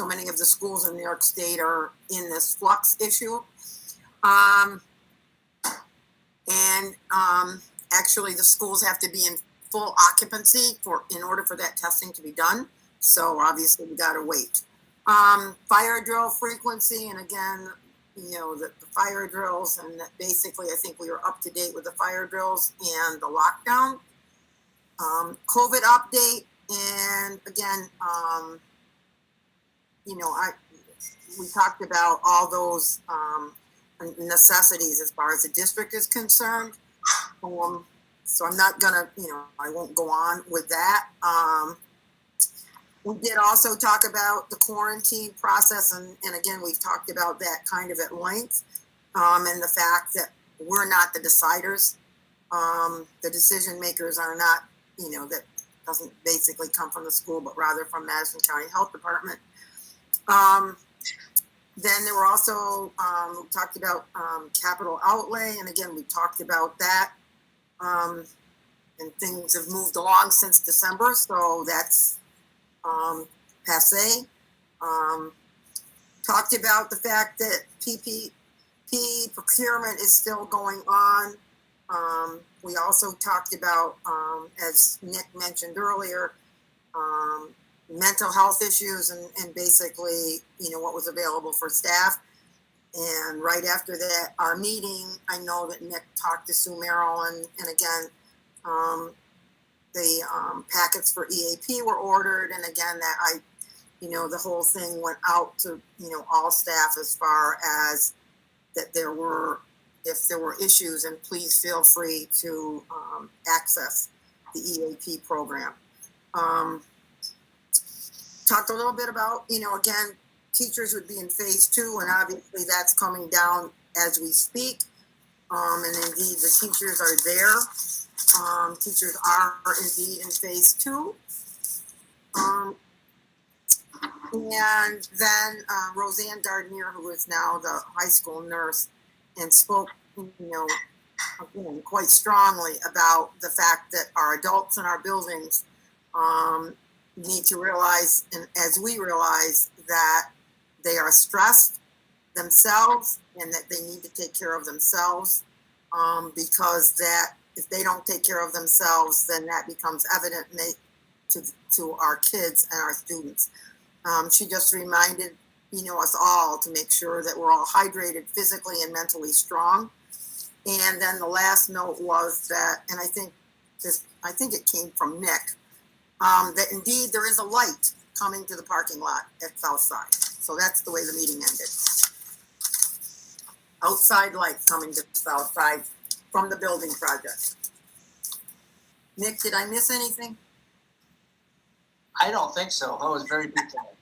C: many of the schools in New York State are in this flux issue. Actually the schools have to be in full occupancy in order for that testing to be done. So obviously we gotta wait. Fire drill frequency, and again, the fire drills, and that basically I think we were up to date with the fire drills and the lockdown. COVID update, and again, we talked about all those necessities as far as the district is concerned. So I'm not gonna, I won't go on with that. We did also talk about the quarantine process, and again, we've talked about that kind of at length, and the fact that we're not the deciders. The decision makers are not, that doesn't basically come from the school, but rather from Madison County Health Department. Then there were also, we talked about capital outlay, and again, we talked about that. And things have moved along since December, so that's passé. Talked about the fact that PPP procurement is still going on. We also talked about, as Nick mentioned earlier, mental health issues and basically, what was available for staff. And right after that, our meeting, I know that Nick talked to Sue Merrill, and again, the packets for EAP were ordered, and again, that the whole thing went out to, all staff as far as that if there were issues, and please feel free to access the EAP program. Talked a little bit about, again, teachers would be in phase 2, and obviously that's coming down as we speak. And indeed, the teachers are there. Teachers are indeed in phase 2. And then Roseanne Gardner, who is now the high school nurse, and spoke, again, quite strongly about the fact that our adults in our buildings need to realize, and as we realize, that they are stressed themselves and that they need to take care of themselves, because that if they don't take care of themselves, then that becomes evident to our kids and our students. She just reminded us all to make sure that we're all hydrated, physically and mentally strong. And then the last note was that, and I think it came from Nick, that indeed there is a light coming to the parking lot at Southside. So that's the way the meeting ended. Outside light coming to Southside from the building project. Nick, did I miss anything?
G: I don't think so. That was very detailed.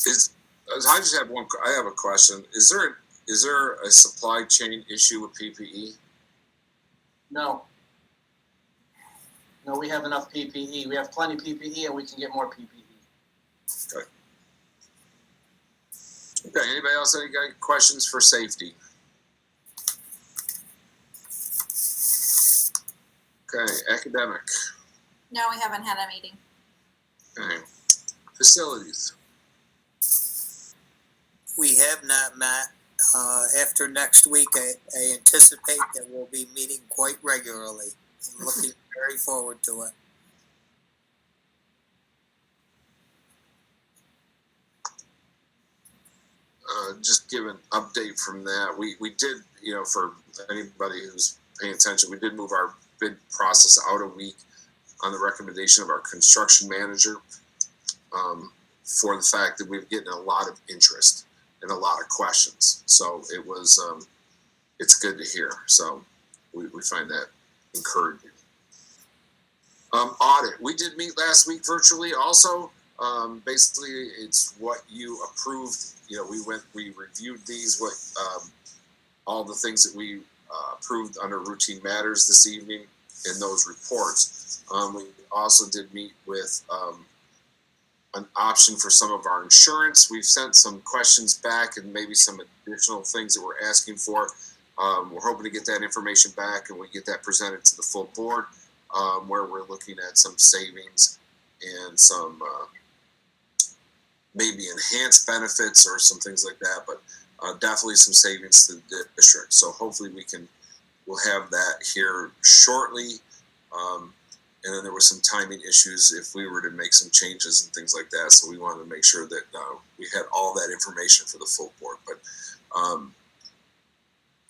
B: I just have one. I have a question. Is there a supply chain issue with PPE?
G: No. No, we have enough PPE. We have plenty of PPE, and we can get more PPE.
B: Okay. Okay. Anybody else? Any questions for safety? Okay. Academic.
D: No, we haven't had a meeting.
B: Okay. Facilities.
J: We have not met. After next week, I anticipate that we'll be meeting quite regularly. I'm looking very forward to it.
B: Just give an update from that. We did, for anybody who's paying attention, we did move our bid process out a week on the recommendation of our construction manager, for the fact that we're getting a lot of interest and a lot of questions. So it was, it's good to hear. So we find that encouraging. Audit. We did meet last week virtually also. Basically, it's what you approved. We reviewed these, all the things that we approved under routine matters this evening in those reports. We also did meet with an option for some of our insurance. We've sent some questions back and maybe some additional things that we're asking for. We're hoping to get that information back and we get that presented to the full board, where we're looking at some savings and some maybe enhanced benefits or some things like that, but definitely some savings to the district. So hopefully we'll have that here shortly. And then there were some timing issues if we were to make some changes and things like that. So we wanted to make sure that we had all that information for the full board. But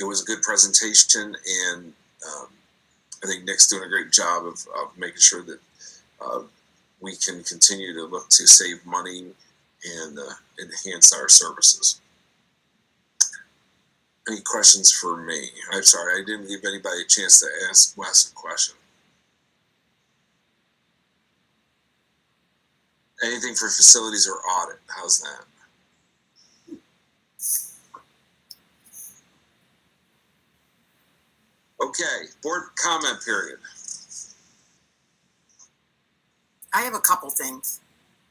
B: it was a good presentation, and I think Nick's doing a great job of making sure that we can continue to look to save money and enhance our services. Any questions for me? I'm sorry, I didn't give anybody a chance to ask Wes a question. Anything for facilities or audit? How's that? Okay, board comment period.
C: I have a couple things.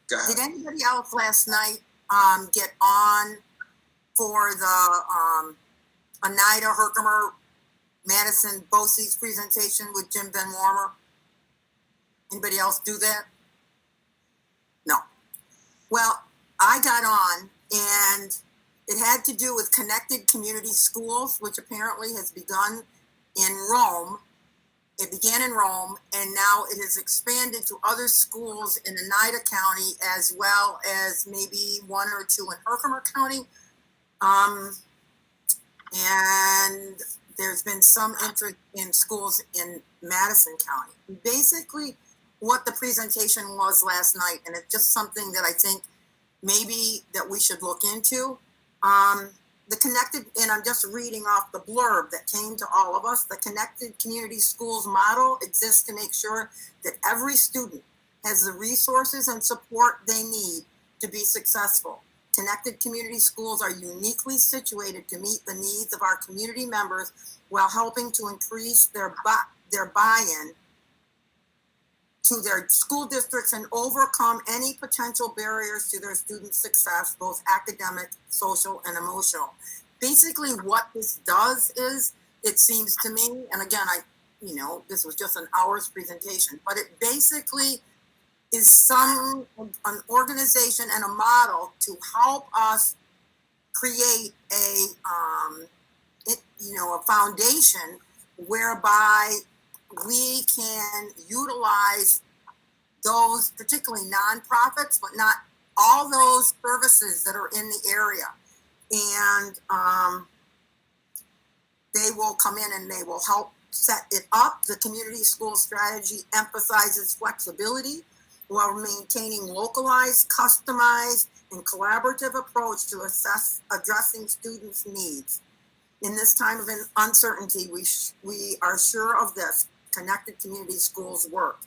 B: Go ahead.
C: Did anybody else last night get on for the Oneida Herkimer Madison BOCES presentation with Jim Van Warmer? Anybody else do that? No. Well, I got on, and it had to do with connected community schools, which apparently has begun in Rome. It began in Rome, and now it has expanded to other schools in Oneida County, as well as maybe one or two in Herkimer County. And there's been some interest in schools in Madison County. Basically, what the presentation was last night, and it's just something that I think maybe that we should look into. the connected, and I'm just reading off the blurb that came to all of us, the Connected Community Schools model exists to make sure that every student has the resources and support they need to be successful. Connected Community Schools are uniquely situated to meet the needs of our community members while helping to increase their buy-in to their school districts and overcome any potential barriers to their students' success, both academic, social, and emotional. Basically, what this does is, it seems to me, and again, this was just an hour's presentation, but it basically is an organization and a model to help us create a foundation whereby we can utilize those, particularly nonprofits, but not all those services that are in the area. And they will come in and they will help set it up. The community school strategy emphasizes flexibility while maintaining localized, customized, and collaborative approach to addressing students' needs. In this time of uncertainty, we are sure of this. Connected Community Schools work.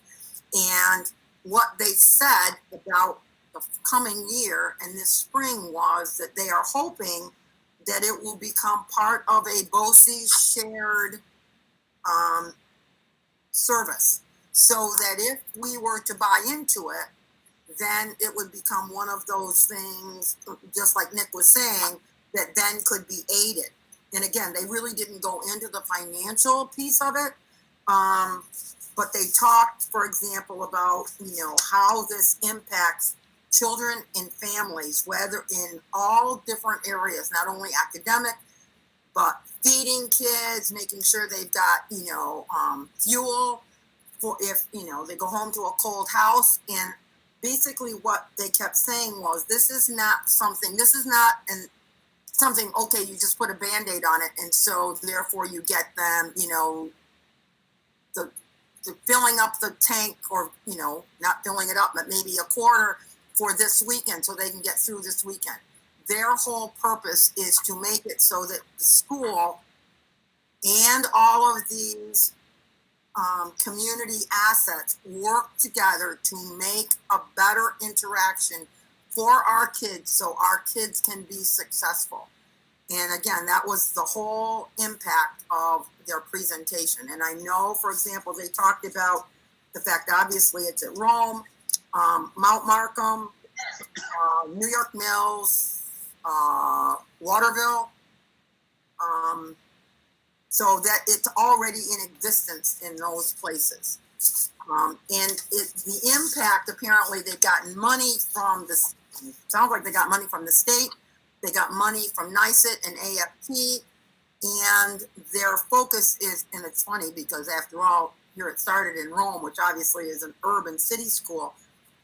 C: And what they said about the coming year and this spring was that they are hoping that it will become part of a BOCES shared service, so that if we were to buy into it, then it would become one of those things, just like Nick was saying, that then could be aided. And again, they really didn't go into the financial piece of it. But they talked, for example, about, how this impacts children and families, whether in all different areas, not only academic, but feeding kids, making sure they've got, fuel for if, they go home to a cold house. And basically what they kept saying was, this is not, okay, you just put a Band-Aid on it. And so therefore you get them, the filling up the tank, or, not filling it up, but maybe a quarter for this weekend so they can get through this weekend. Their whole purpose is to make it so that the school and all of these community assets work together to make a better interaction for our kids, so our kids can be successful. And again, that was the whole impact of their presentation. And I know, for example, they talked about the fact, obviously, it's at Rome, Mount Markham, New York Mills, Waterville. So that it's already in existence in those places. And the impact, apparently, they've gotten money from sounds like they got money from the state. They got money from NICET and AFT, and their focus is, and it's funny because after all, here it started in Rome, which obviously is an urban city school,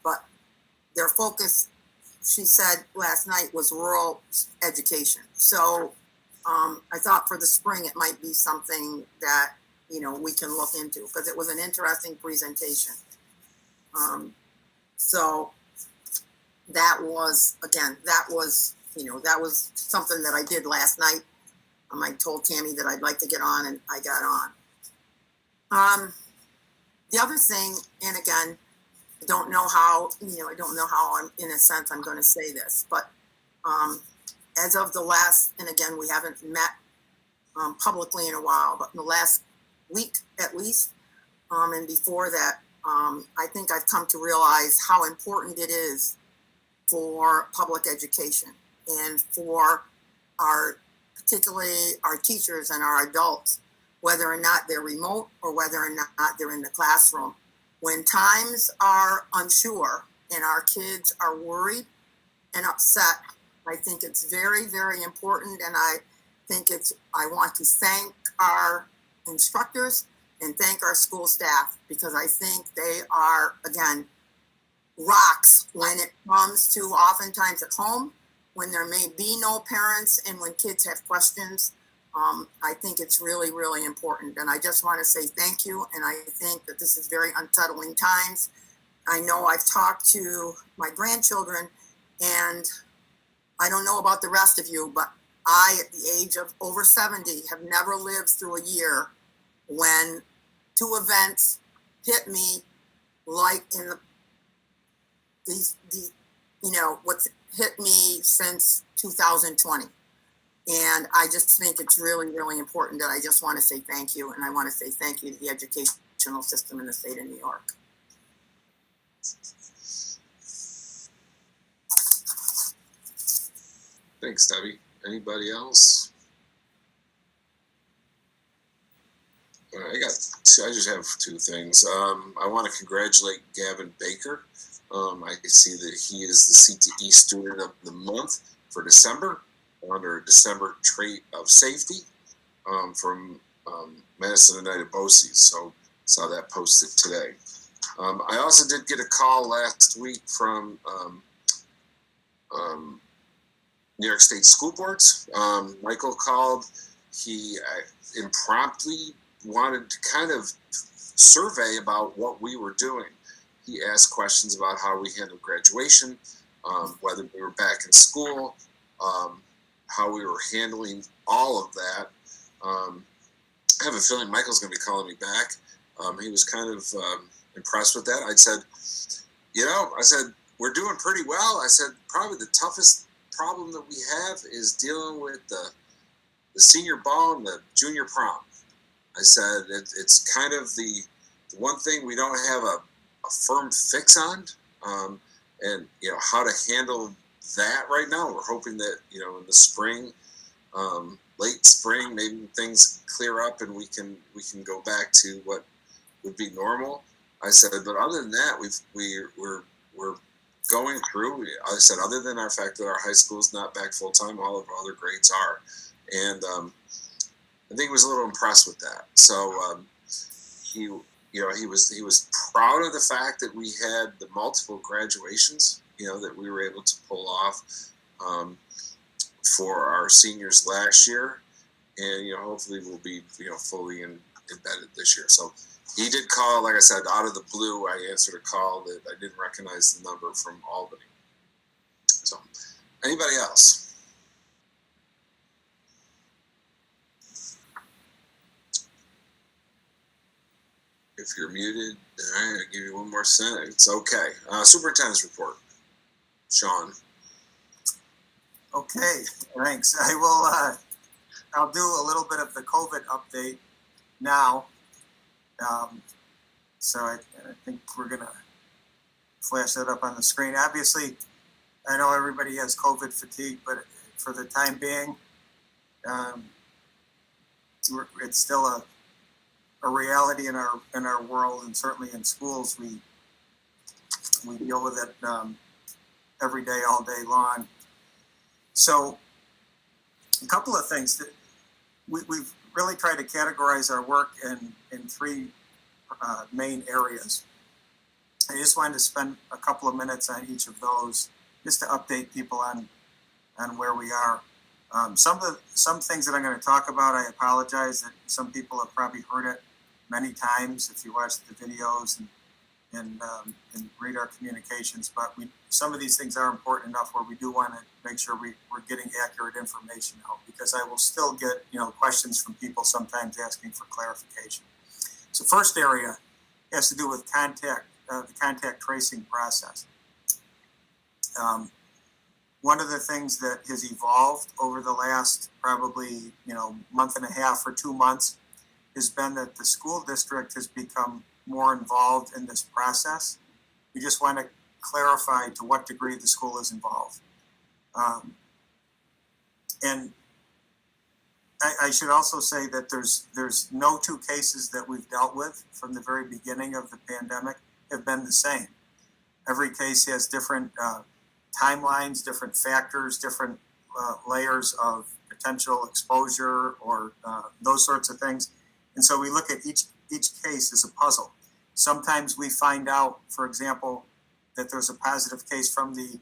C: but their focus, she said last night, was rural education. So I thought for the spring it might be something that, we can look into, because it was an interesting presentation. So that was something that I did last night. I told Tammy that I'd like to get on, and I got on. The other thing, and again, I don't know how I'm, in a sense, I'm going to say this, but as of the last, and again, we haven't met publicly in a while, but in the last week at least, and before that, I think I've come to realize how important it is for public education and for particularly our teachers and our adults, whether or not they're remote or whether or not they're in the classroom. When times are unsure and our kids are worried and upset, I think it's very, very important. And I want to thank our instructors and thank our school staff, because I think they are, again, rocks when it comes to oftentimes at home, when there may be no parents and when kids have questions. I think it's really, really important. And I just want to say thank you. And I think that this is very unsettling times. I know I've talked to my grandchildren, and I don't know about the rest of you, but I, at the age of over 70, have never lived through a year when two events hit me like in these what's hit me since 2020. And I just think it's really, really important that I just want to say thank you. And I want to say thank you to the educational system in the state of New York.
B: Thanks, Debbie. Anybody else? I just have two things. I want to congratulate Gavin Baker. I see that he is the CTE Student of the Month for December under December Trait of Safety from Madison United BOCES. So saw that posted today. I also did get a call last week from New York State School Boards. Michael called. He impromptu wanted to kind of survey about what we were doing. He asked questions about how we handled graduation, whether we were back in school, how we were handling all of that. I have a feeling Michael's going to be calling me back. He was kind of impressed with that. I said, we're doing pretty well. I said, probably the toughest problem that we have is dealing with the senior ball and the junior prom. I said, it's kind of the one thing we don't have a firm fix on, and how to handle that right now. We're hoping that in the spring, late spring, maybe things clear up and we can go back to what would be normal. I said, but other than that, we're going through. I said, other than our fact that our high school is not back full time, all of our other grades are, and I think he was a little impressed with that. So he was proud of the fact that we had the multiple graduations, that we were able to pull off for our seniors last year, and hopefully we'll be fully embedded this year. So he did call, like I said, out of the blue. I answered a call that I didn't recognize the number from Albany. So anybody else? If you're muted, all right, I'll give you one more sentence. Okay. Superintendent's report. Sean.
E: Okay, thanks. I will. I'll do a little bit of the COVID update now. So I think we're gonna flash that up on the screen. Obviously, I know everybody has COVID fatigue, but for the time being, it's still a reality in our world, and certainly in schools we deal with it every day, all day long. So a couple of things that we've really tried to categorize our work in three main areas. I just wanted to spend a couple of minutes on each of those just to update people on where we are. Some things that I'm going to talk about, I apologize that some people have probably heard it many times if you watch the videos and read our communications, but some of these things are important enough where we do want to make sure we're getting accurate information out, because I will still get questions from people sometimes asking for clarification. So first area has to do with the contact tracing process. One of the things that has evolved over the last probably month and a half or 2 months has been that the school district has become more involved in this process. We just want to clarify to what degree the school is involved. And I should also say that there's no two cases that we've dealt with from the very beginning of the pandemic have been the same. Every case has different timelines, different factors, different layers of potential exposure or those sorts of things. And so we look at each case as a puzzle. Sometimes we find out, for example, that there's a positive case from the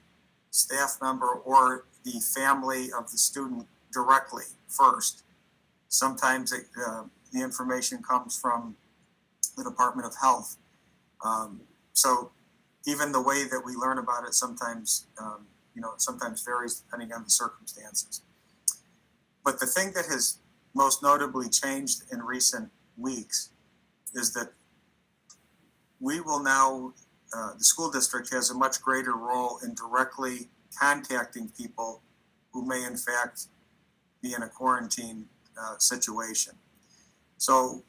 E: staff member or the family of the student directly first. Sometimes the information comes from the Department of Health. So even the way that we learn about it sometimes, sometimes varies depending on the circumstances. But the thing that has most notably changed in recent weeks is that we will now, the school district has a much greater role in directly contacting people who may in fact be in a quarantine situation. So,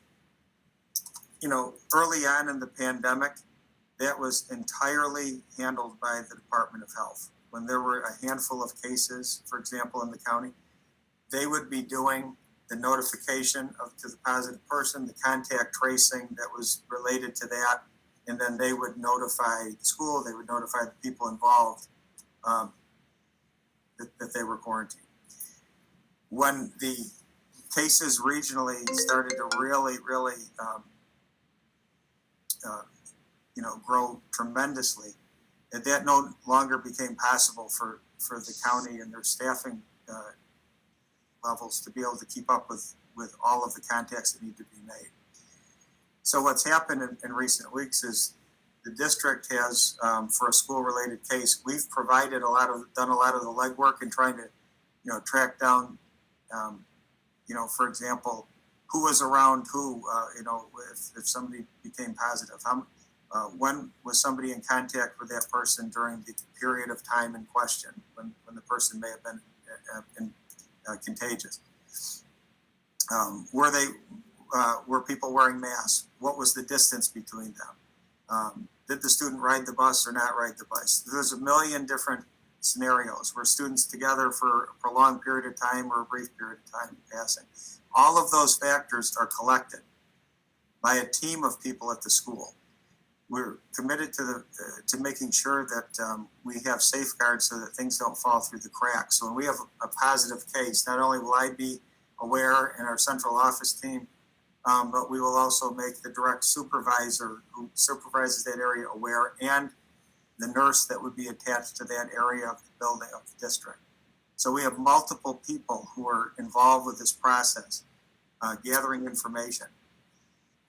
E: early on in the pandemic, that was entirely handled by the Department of Health. When there were a handful of cases, for example, in the county, they would be doing the notification to the positive person, the contact tracing that was related to that, and then they would notify the school, they would notify the people involved that they were quarantined. When the cases regionally started to really grow tremendously, that no longer became possible for the county and their staffing levels to be able to keep up with all of the contacts that need to be made. So what's happened in recent weeks is the district has, for a school-related case, we've done a lot of the legwork in trying to, track down, for example, who was around who, if somebody became positive, when was somebody in contact with that person during the period of time in question, when the person may have been contagious. Were people wearing masks? What was the distance between them? Did the student ride the bus or not ride the bus? There's a million different scenarios. Were students together for a prolonged period of time or a brief period of time passing? All of those factors are collected by a team of people at the school. We're committed to making sure that we have safeguards so that things don't fall through the cracks. So when we have a positive case, not only will I be aware and our central office team, but we will also make the direct supervisor who supervises that area aware, and the nurse that would be attached to that area of the building of the district. So we have multiple people who are involved with this process, gathering information.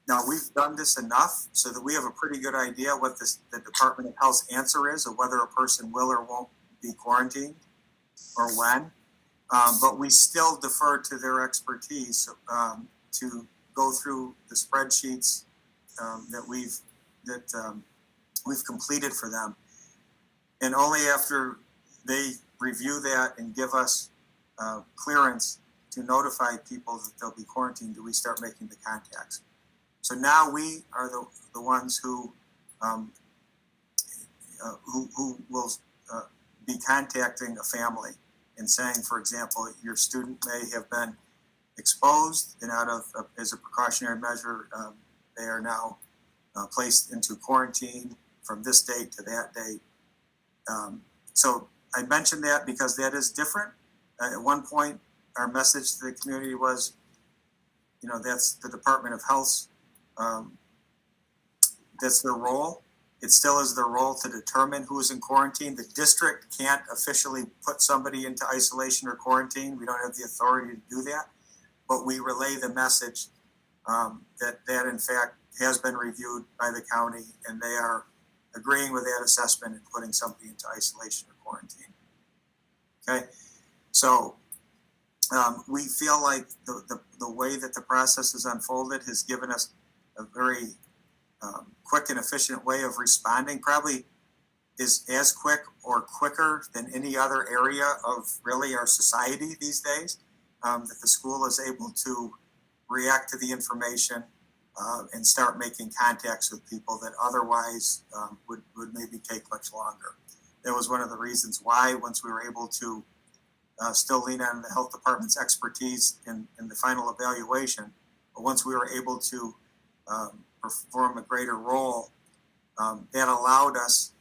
E: Now, we've done this enough so that we have a pretty good idea what the Department of Health's answer is of whether a person will or won't be quarantined or when. But we still defer to their expertise to go through the spreadsheets that we've completed for them. And only after they review that and give us clearance to notify people that they'll be quarantined do we start making the contacts. So now we are the ones who will be contacting a family and saying, for example, your student may have been exposed, and as a precautionary measure, they are now placed into quarantine from this date to that date. So I mentioned that because that is different. At one point, our message to the community was, that's the Department of Health's, that's their role. It still is their role to determine who is in quarantine. The district can't officially put somebody into isolation or quarantine. We don't have the authority to do that, but we relay the message that in fact has been reviewed by the county, and they are agreeing with that assessment and putting somebody into isolation or quarantine. Okay, so we feel like the way that the process has unfolded has given us a very quick and efficient way of responding, probably is as quick or quicker than any other area of really our society these days, that the school is able to react to the information and start making contacts with people that otherwise would maybe take much longer. That was one of the reasons why, once we were able to still lean on the health department's expertise in the final evaluation, but once we were able to perform a greater role, that allowed us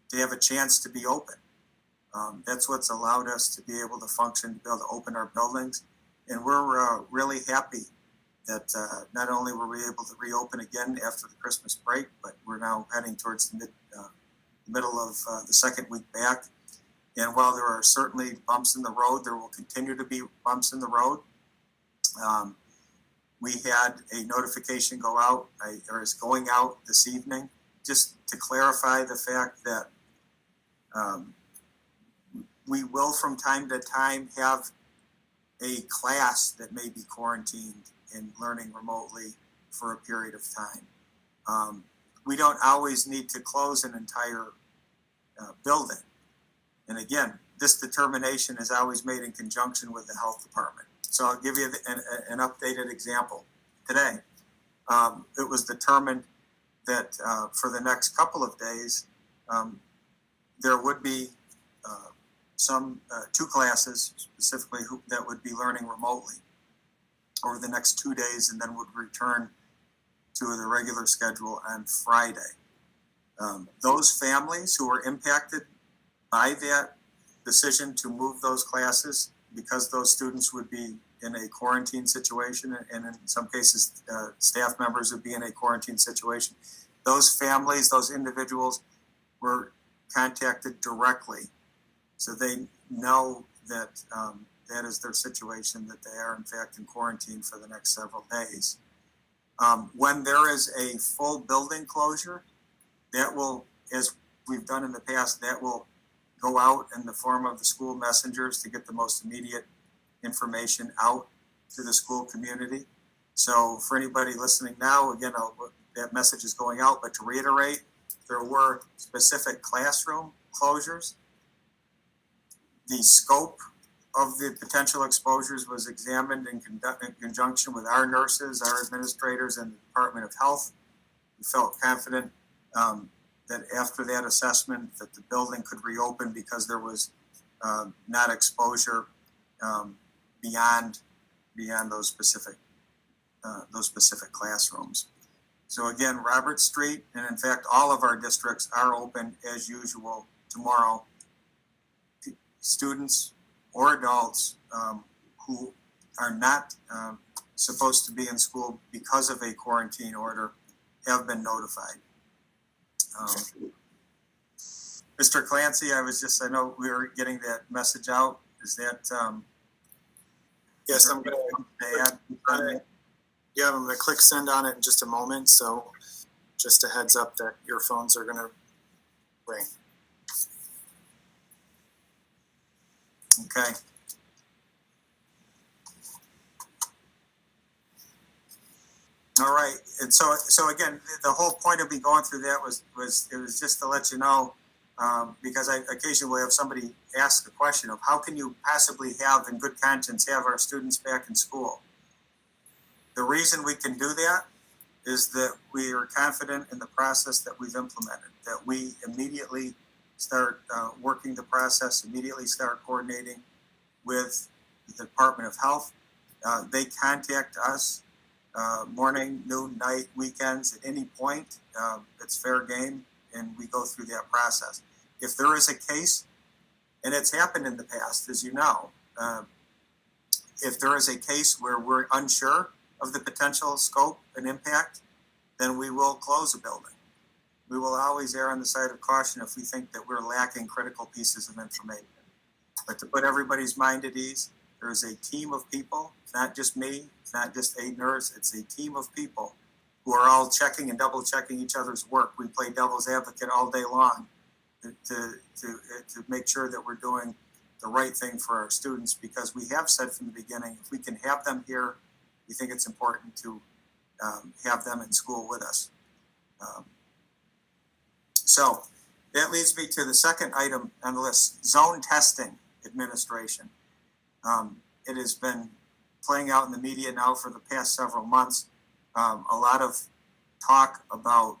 E: to have a chance to be open. That's what's allowed us to be able to function, to be able to open our buildings. And we're really happy that not only were we able to reopen again after the Christmas break, but we're now heading towards the middle of the second week back. And while there are certainly bumps in the road, there will continue to be bumps in the road. We had a notification go out, or is going out this evening, just to clarify the fact that we will from time to time have a class that may be quarantined and learning remotely for a period of time. We don't always need to close an entire building. And again, this determination is always made in conjunction with the health department. So I'll give you an updated example. Today, it was determined that for the next couple of days, there would be two classes specifically that would be learning remotely over the next 2 days, and then would return to the regular schedule on Friday. Those families who were impacted by that decision to move those classes, because those students would be in a quarantine situation, and in some cases staff members would be in a quarantine situation, those families, those individuals were contacted directly, so they know that that is their situation, that they are in fact in quarantine for the next several days. When there is a full building closure, that will, as we've done in the past, that will go out in the form of the school messengers to get the most immediate information out to the school community. So for anybody listening now, again, that message is going out, but to reiterate, there were specific classroom closures. The scope of the potential exposures was examined in conjunction with our nurses, our administrators, and the Department of Health. We felt confident that after that assessment that the building could reopen because there was not exposure beyond those specific classrooms. So again, Robert Street, and in fact all of our districts are open as usual tomorrow. Students or adults who are not supposed to be in school because of a quarantine order have been notified. Mr. Clancy, I know we were getting that message out. Is that?
F: Yes, I'm going to add on it. Yeah, I'm going to click send on it in just a moment. So just a heads up that your phones are going to ring.
E: Okay. All right. And so again, the whole point of me going through that was just to let you know, because I occasionally will have somebody ask the question of how can you possibly have, in good conscience, have our students back in school? The reason we can do that is that we are confident in the process that we've implemented, that we immediately start working the process, immediately start coordinating with the Department of Health. They contact us morning, noon, night, weekends, at any point. It's fair game, and we go through that process. If there is a case, and it's happened in the past, as you know, if there is a case where we're unsure of the potential scope and impact, then we will close a building. We will always err on the side of caution if we think that we're lacking critical pieces of information. But to put everybody's mind at ease, there is a team of people. It's not just me. It's not just a nurse. It's a team of people who are all checking and double checking each other's work. We play devil's advocate all day long to make sure that we're doing the right thing for our students, because we have said from the beginning, if we can have them here, we think it's important to have them in school with us. So that leads me to the second item on the list, zone testing administration. It has been playing out in the media now for the past several months. A lot of talk about,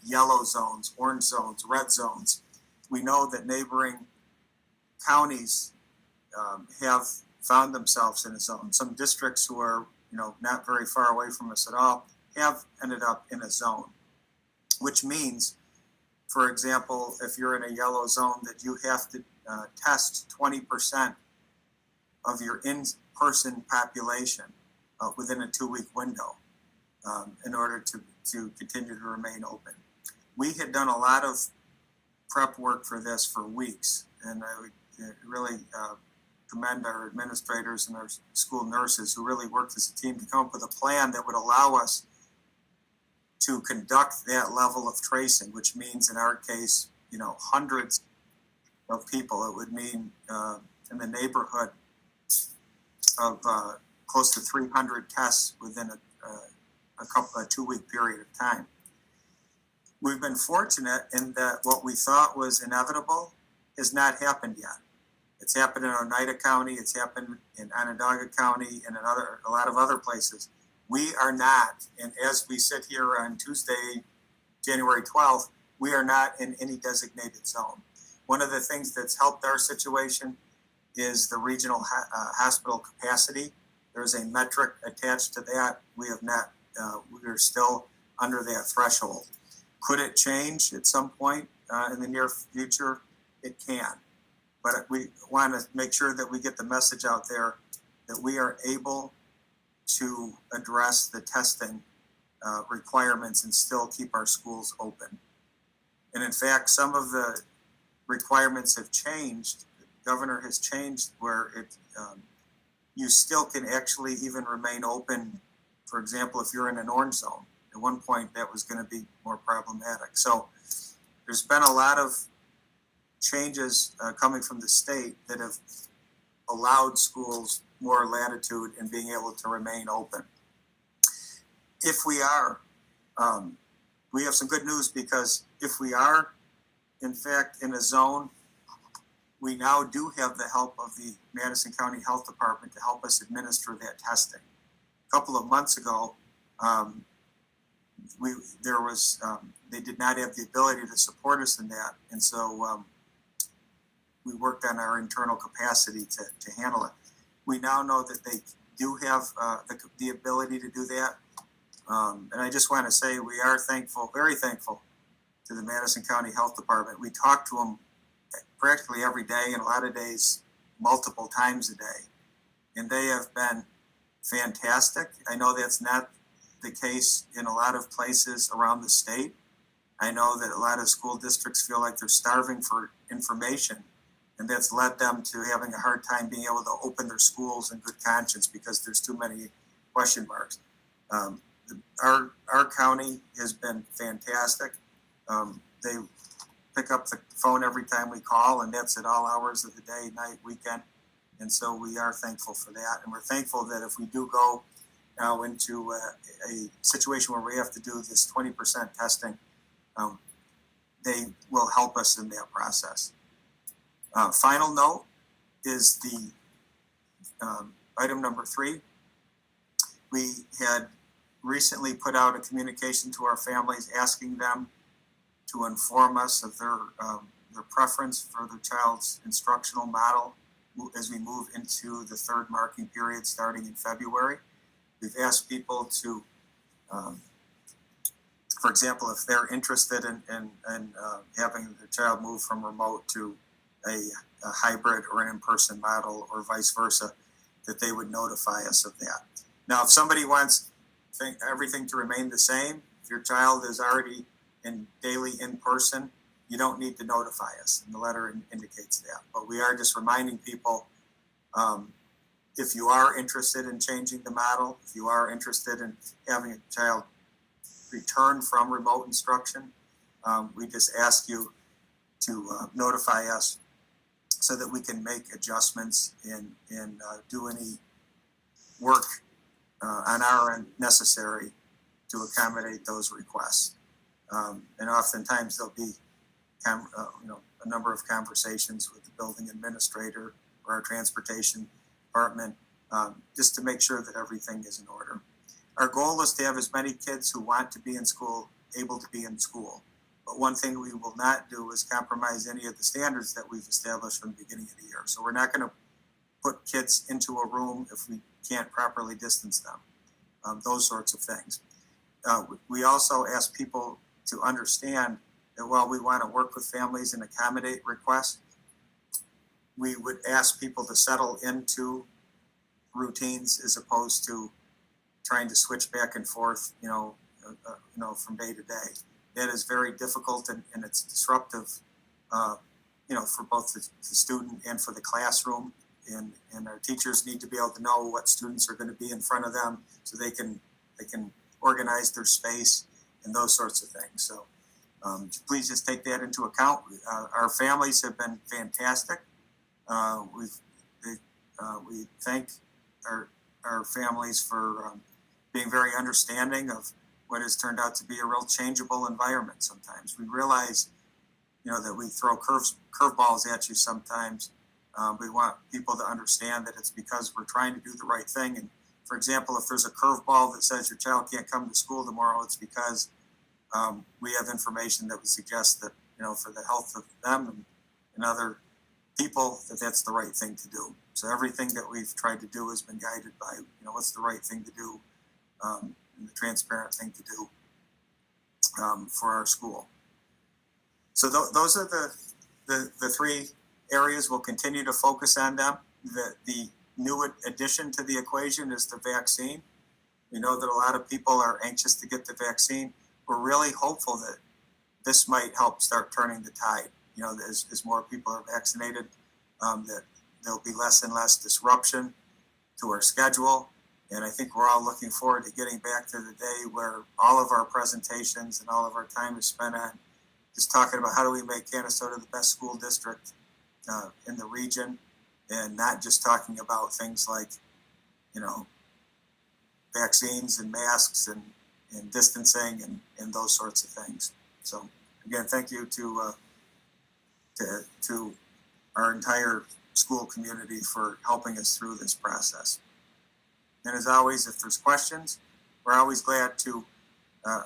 E: yellow zones, orange zones, red zones. We know that neighboring counties have found themselves in a zone. Some districts who are, not very far away from us at all have ended up in a zone, which means, for example, if you're in a yellow zone, that you have to test 20% of your in-person population within a 2-week window in order to continue to remain open. We had done a lot of prep work for this for weeks, and I would really commend our administrators and our school nurses who really worked as a team to come up with a plan that would allow us to conduct that level of tracing, which means in our case, hundreds of people. It would mean in the neighborhood close to 300 tests within a 2-week period of time. We've been fortunate in that what we thought was inevitable has not happened yet. It's happened in Oneida County, it's happened in Onondaga County, and in a lot of other places. We are not, and as we sit here on Tuesday, January 12th, we are not in any designated zone. One of the things that's helped our situation is the regional hospital capacity. There's a metric attached to that. We have not, we are still under that threshold. Could it change at some point in the near future? It can. But we want to make sure that we get the message out there that we are able to address the testing requirements and still keep our schools open. And in fact, some of the requirements have changed. The governor has changed where it you still can actually even remain open. For example, if you're in an orange zone, at one point that was going to be more problematic. So there's been a lot of changes coming from the state that have allowed schools more latitude in being able to remain open. If we are, we have some good news, because if we are, in fact, in a zone, we now do have the help of the Madison County Health Department to help us administer that testing. A couple of months ago, they did not have the ability to support us in that, and so we worked on our internal capacity to handle it. We now know that they do have the ability to do that. And I just want to say we are thankful, very thankful, to the Madison County Health Department. We talk to them practically every day, and a lot of days, multiple times a day. And they have been fantastic. I know that's not the case in a lot of places around the state. I know that a lot of school districts feel like they're starving for information, and that's led them to having a hard time being able to open their schools in good conscience because there's too many question marks. Our county has been fantastic. They pick up the phone every time we call, and that's at all hours of the day, night, weekend. And so we are thankful for that. And we're thankful that if we do go now into a situation where we have to do this 20% testing, they will help us in that process. Final note is the item number 3. We had recently put out a communication to our families asking them to inform us of their preference for their child's instructional model as we move into the 3rd marking period starting in February. We've asked people to, for example, if they're interested in having their child move from remote to a hybrid or an in-person model or vice versa, that they would notify us of that. Now, if somebody wants everything to remain the same, if your child is already in daily in-person, you don't need to notify us, and the letter indicates that. But we are just reminding people, if you are interested in changing the model, if you are interested in having a child return from remote instruction, we just ask you to notify us so that we can make adjustments and do any work on our end necessary to accommodate those requests. And oftentimes there'll be a number of conversations with the building administrator or our transportation department, just to make sure that everything is in order. Our goal is to have as many kids who want to be in school able to be in school. But one thing we will not do is compromise any of the standards that we've established from the beginning of the year. So we're not going to put kids into a room if we can't properly distance them, those sorts of things. We also ask people to understand that while we want to work with families and accommodate requests, we would ask people to settle into routines as opposed to trying to switch back and forth, from day to day. That is very difficult and it's disruptive, for both the student and for the classroom. And our teachers need to be able to know what students are going to be in front of them so they can organize their space and those sorts of things. So please just take that into account. Our families have been fantastic. We thank our families for being very understanding of what has turned out to be a real changeable environment. Sometimes we realize, that we throw curveballs at you sometimes. We want people to understand that it's because we're trying to do the right thing. And for example, if there's a curveball that says your child can't come to school tomorrow, it's because we have information that would suggest that, for the health of them and other people, that's the right thing to do. So everything that we've tried to do has been guided by, what's the right thing to do, and the transparent thing to do for our school. So those are the three areas. We'll continue to focus on them. The new addition to the equation is the vaccine. We know that a lot of people are anxious to get the vaccine. We're really hopeful that this might help start turning the tide. As more people are vaccinated, that there'll be less and less disruption to our schedule. And I think we're all looking forward to getting back to the day where all of our presentations and all of our time is spent on just talking about how do we make Canastota the best school district in the region, and not just talking about things like, vaccines and masks and distancing and those sorts of things. So again, thank you to our entire school community for helping us through this process. And as always, if there's questions, we're always glad to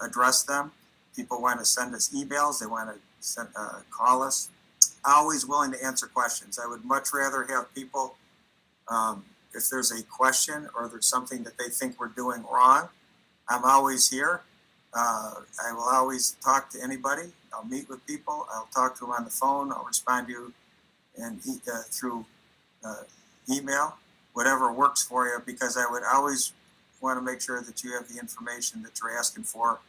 E: address them. People want to send us emails, they want to call us. Always willing to answer questions. I would much rather have people, if there's a question or there's something that they think we're doing wrong, I'm always here. I will always talk to anybody. I'll meet with people. I'll talk to them on the phone. I'll respond to you through email, whatever works for you, because I would always want to make sure that you have the information that you're asking for.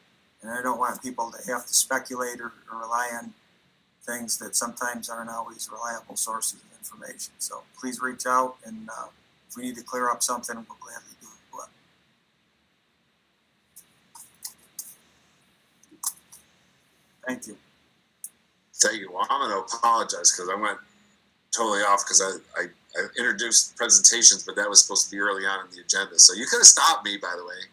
E: And I don't want people to have to speculate or rely on things that sometimes aren't always reliable sources of information. So please reach out, and if we need to clear up something, we'll gladly do it. Thank you.
B: Thank you. Well, I'm going to apologize because I went totally off because I introduced presentations, but that was supposed to be early on in the agenda. So you could have stopped me, by the way.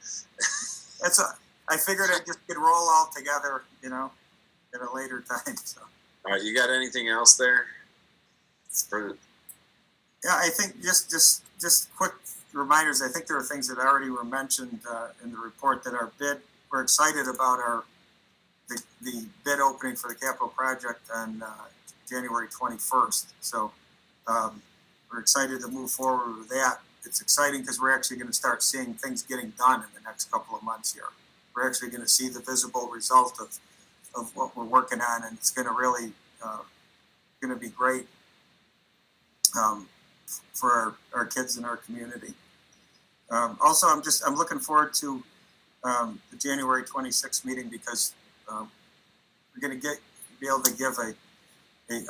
E: I figured I just could roll all together, at a later time. So.
B: All right, you got anything else there?
E: Yeah, I think just quick reminders. I think there are things that already were mentioned in the report that we're excited about the bid opening for the capital project on January 21st. So we're excited to move forward with that. It's exciting because we're actually going to start seeing things getting done in the next couple of months here. We're actually going to see the visible result of what we're working on, and it's going to really going to be great for our kids in our community. Also, I'm looking forward to the January 26th meeting because we're going to be able to give a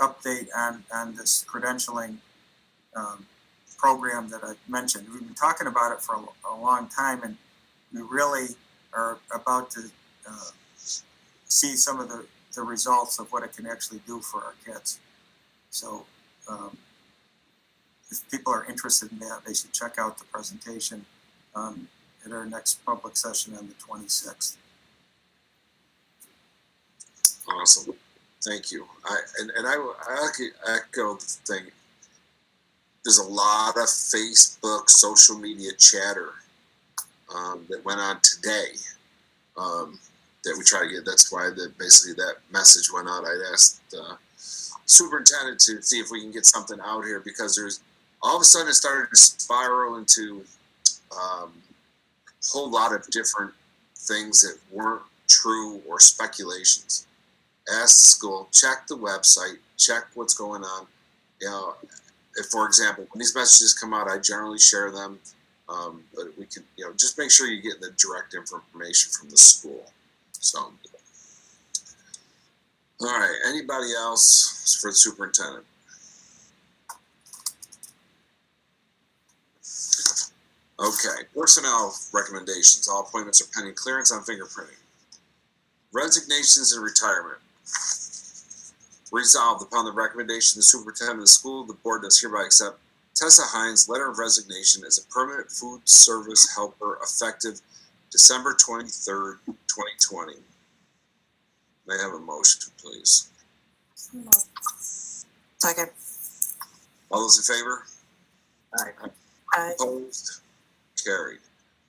E: update on this credentialing program that I mentioned. We've been talking about it for a long time, and we really are about to see some of the results of what it can actually do for our kids. So if people are interested in that, they should check out the presentation at our next public session on the 26th.
B: Awesome. Thank you. I echo the thing. There's a lot of Facebook, social media chatter that went on today that we try to get. That's why basically that message went out. I'd asked superintendent to see if we can get something out here because there's all of a sudden it started to spiral into a whole lot of different things that weren't true or speculations. Ask the school, check the website, check what's going on. If, for example, when these messages come out, I generally share them, but we can, just make sure you get the direct information from the school. So, all right, anybody else for the superintendent? Okay, personnel recommendations. All appointments are pending clearance on fingerprinting. Resignations and retirement. Resolved upon the recommendation of the superintendent of the school, the board does hereby accept Tessa Hines, letter of resignation as a permanent food service helper effective December 23rd, 2020. May I have a motion, please?
K: Second.
B: All those in favor?
K: Aye.
B: Opposed? Carried.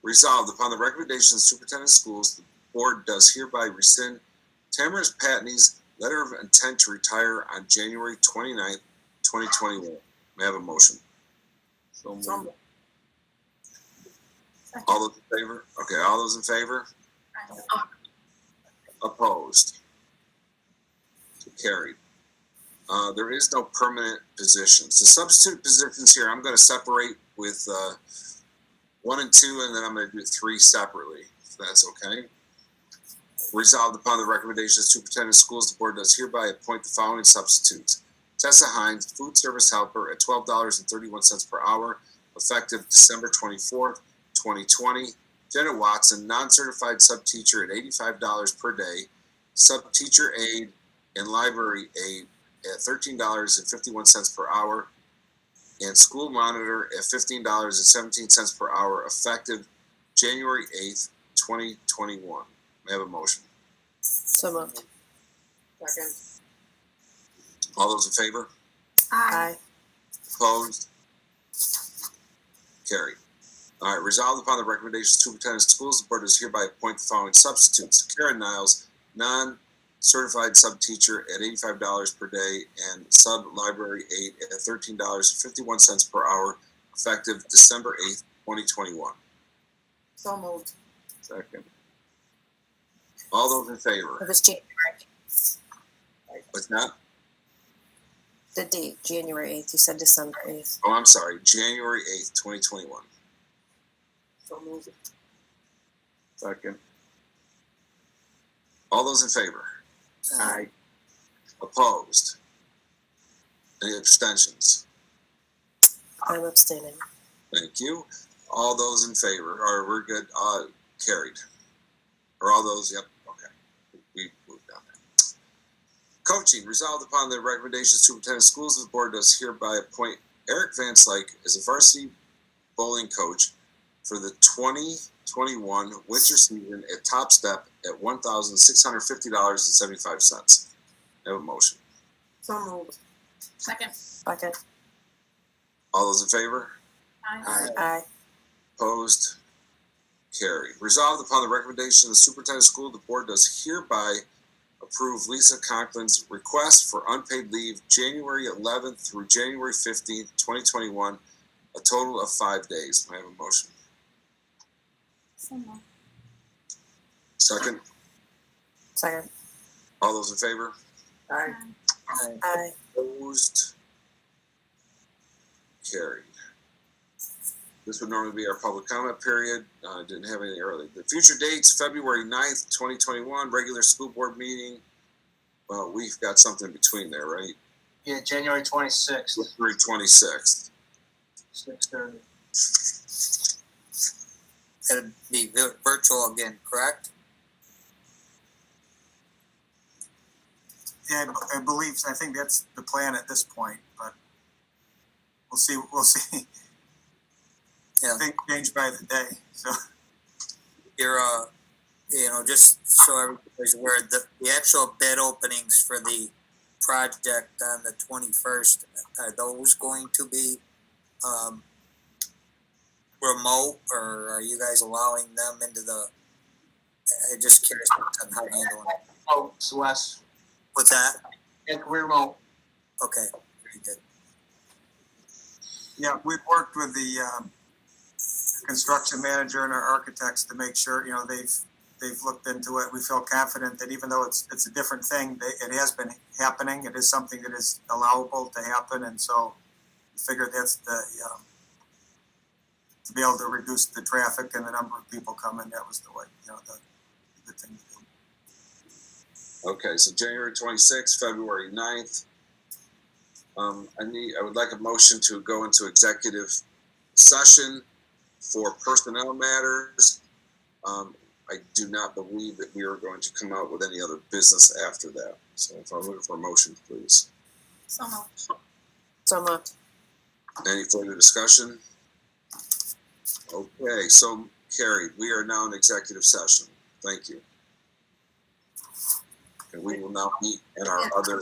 B: Resolved, upon the recommendation of the superintendent of schools, the board does hereby rescind Tamara Patney's letter of intent to retire on January 29th, 2021. May I have a motion?
H: So moved.
C: So moved.
B: All those in favor? Okay, all those in favor? Opposed? Carried. There is no permanent positions. The substitute positions here, I'm going to separate with 1 and 2, and then I'm going to do 3 separately, if that's okay. Resolved upon the recommendation of the superintendent of schools, the board does hereby appoint the following substitutes. Tessa Hines, food service helper at $12.31 per hour, effective December 24th, 2020. Jenna Watson, non-certified sub-teacher at $85 per day, sub-teacher aide and library aide at $13.51 per hour, and school monitor at $15.17 per hour, effective January 8th, 2021. May I have a motion?
K: So moved.
C: Second.
B: All those in favor?
K: Aye.
B: Opposed? Carried. All right, resolved upon the recommendation of superintendent of schools, the board does hereby appoint the following substitutes. Karen Niles, non-certified sub-teacher at $85 per day and sub-library aide at $13.51 per hour, effective December 8th, 2021.
C: So moved.
H: Second.
B: All those in favor?
K: It was January.
B: What's that?
K: The date, January 8th. You said December 8th.
B: Oh, I'm sorry, January 8th, 2021.
C: So moved.
H: Second.
B: All those in favor?
H: Aye.
B: Opposed? Any abstentions?
K: I'm abstaining.
B: Thank you. All those in favor, or we're good, carried. Or all those, yep, okay. We moved on that. Coaching, resolved upon the recommendation of superintendent of schools, the board does hereby appoint Eric Van Slyke as a varsity bowling coach for the 2021 winter season at Top Step at $1,650.75. I have a motion.
C: So moved.
D: Second.
K: Second.
B: All those in favor?
D: Aye.
K: Aye.
B: Opposed? Carried. Resolved upon the recommendation of the superintendent of school, the board does hereby approve Lisa Conklin's request for unpaid leave January 11th through January 15th, 2021, a total of 5 days. May I have a motion?
D: So moved.
B: Second.
K: Second.
B: All those in favor?
C: Aye.
K: Aye.
B: Opposed? Carried. This would normally be our public comment period. Didn't have anything early. The future dates, February 9th, 2021, regular school board meeting. Well, we've got something between there, right?
G: Yeah, January 26th,
B: February 26th.
G: 6:30.
J: It'll be virtual again, correct?
E: Yeah, I believe, I think that's the plan at this point, but we'll see.
J: Yeah.
E: Things change by the day, so.
J: You're, just so everybody's aware, the actual bid openings for the project on the 21st, are those going to be remote, or are you guys allowing them into the, I'm just curious on how to handle it.
G: Oh, it's Wes.
J: What's that?
G: Yeah, we're remote.
J: Okay, very good.
E: Yeah, we've worked with the construction manager and our architects to make sure, they've looked into it. We feel confident that even though it's a different thing, it has been happening. It is something that is allowable to happen, and so we figured that's to be able to reduce the traffic and the number of people coming. That was the way, the thing to do.
B: Okay, so January 26th, February 9th. I would like a motion to go into executive session for personnel matters. I do not believe that we are going to come out with any other business after that. So if I'm looking for a motion, please.
D: So moved.
K: So moved.
B: Any further discussion? Okay, so carried. We are now in executive session. Thank you. And we will now meet in our other